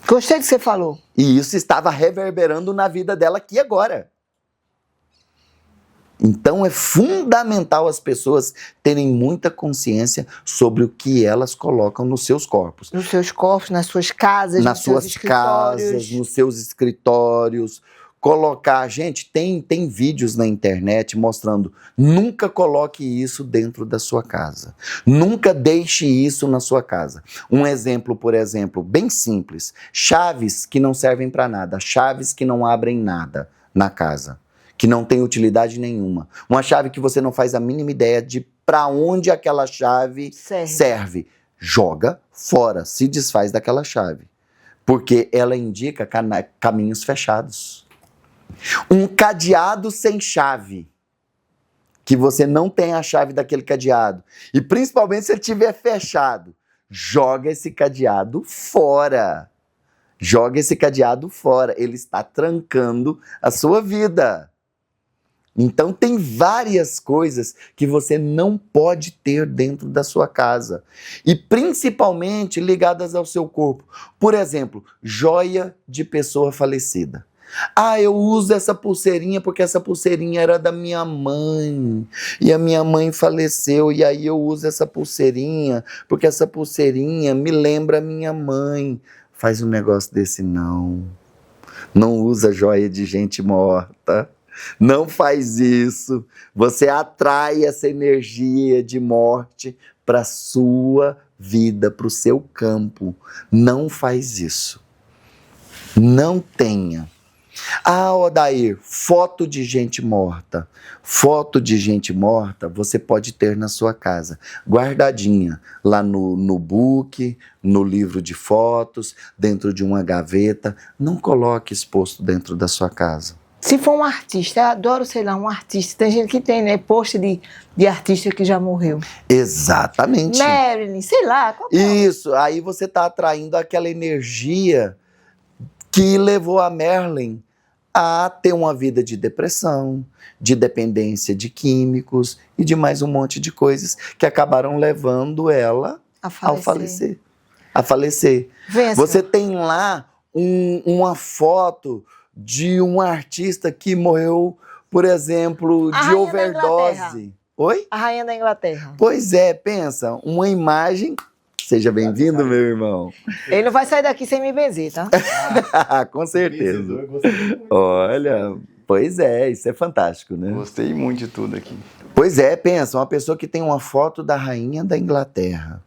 A: Gostei do que você falou.
B: E isso estava reverberando na vida dela aqui agora. Então é fundamental as pessoas terem muita consciência sobre o que elas colocam nos seus corpos.
A: Nos seus corpos, nas suas casas,
B: Nas
A: nos seus
B: suas
A: escritórios.
B: casas, nos seus escritórios. Colocar, gente, tem vídeos na internet mostrando, nunca coloque isso dentro da sua casa. Nunca deixe isso na sua casa. Um exemplo, por exemplo, bem simples, chaves que não servem para nada, chaves que não abrem nada na casa, que não tem utilidade nenhuma. Uma chave que você não faz a mínima ideia de para onde aquela chave serve. Joga fora, se desfaz daquela chave, porque ela indica caminhos fechados. Um cadeado sem chave, que você não tem a chave daquele cadeado, e principalmente se ele estiver fechado, joga esse cadeado fora. Joga esse cadeado fora, ele está trancando a sua vida. Então tem várias coisas que você não pode ter dentro da sua casa, e principalmente ligadas ao seu corpo. Por exemplo, joia de pessoa falecida. Ah, eu uso essa pulseirinha porque essa pulseirinha era da minha mãe e a minha mãe faleceu, e aí eu uso essa pulseirinha porque essa pulseirinha me lembra a minha mãe. Faz um negócio desse não. Não usa joia de gente morta. Não faz isso. Você atrai essa energia de morte para a sua vida, para o seu campo. Não faz isso. Não tenha. Ah, Odair, foto de gente morta. Foto de gente morta você pode ter na sua casa, guardadinha, lá no book, no livro de fotos, dentro de uma gaveta. Não coloque exposto dentro da sua casa.
A: Se for um artista, eu adoro, sei lá, um artista. Tem gente que tem, né, post de artista que já morreu.
B: Exatamente.
A: Marilyn, sei lá. Qualquer
B: Isso, aí você está atraindo aquela energia que levou a Marilyn a ter uma vida de depressão, de dependência de químicos e de mais um monte de coisas que acabaram levando ela a falecer. Você tem lá uma foto de um artista que morreu, por exemplo, de overdose. Oi?
A: A rainha da Inglaterra.
B: Pois é, pensa, uma imagem. Seja bem-vindo, meu irmão.
A: Ele não vai sair daqui sem me benzer, tá?
B: Com certeza. Olha, pois é, isso é fantástico, né?
D: Gostei muito de tudo aqui.
B: Pois é, pensa, uma pessoa que tem uma foto da rainha da Inglaterra,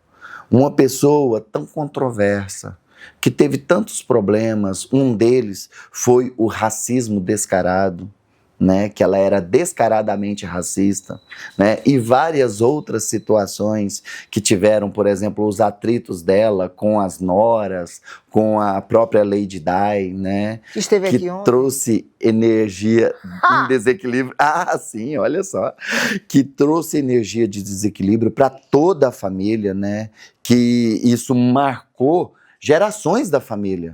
B: uma pessoa tão controversa, que teve tantos problemas, um deles foi o racismo descarado, né, que ela era descaradamente racista, né, e várias outras situações que tiveram, por exemplo, os atritos dela com as noras, com a própria Lady Di, né,
A: Que esteve
B: que
A: aqui ontem.
B: trouxe energia em desequilíbrio. Ah, sim, olha só, que trouxe energia de desequilíbrio para toda a família, né, que isso marcou gerações da família.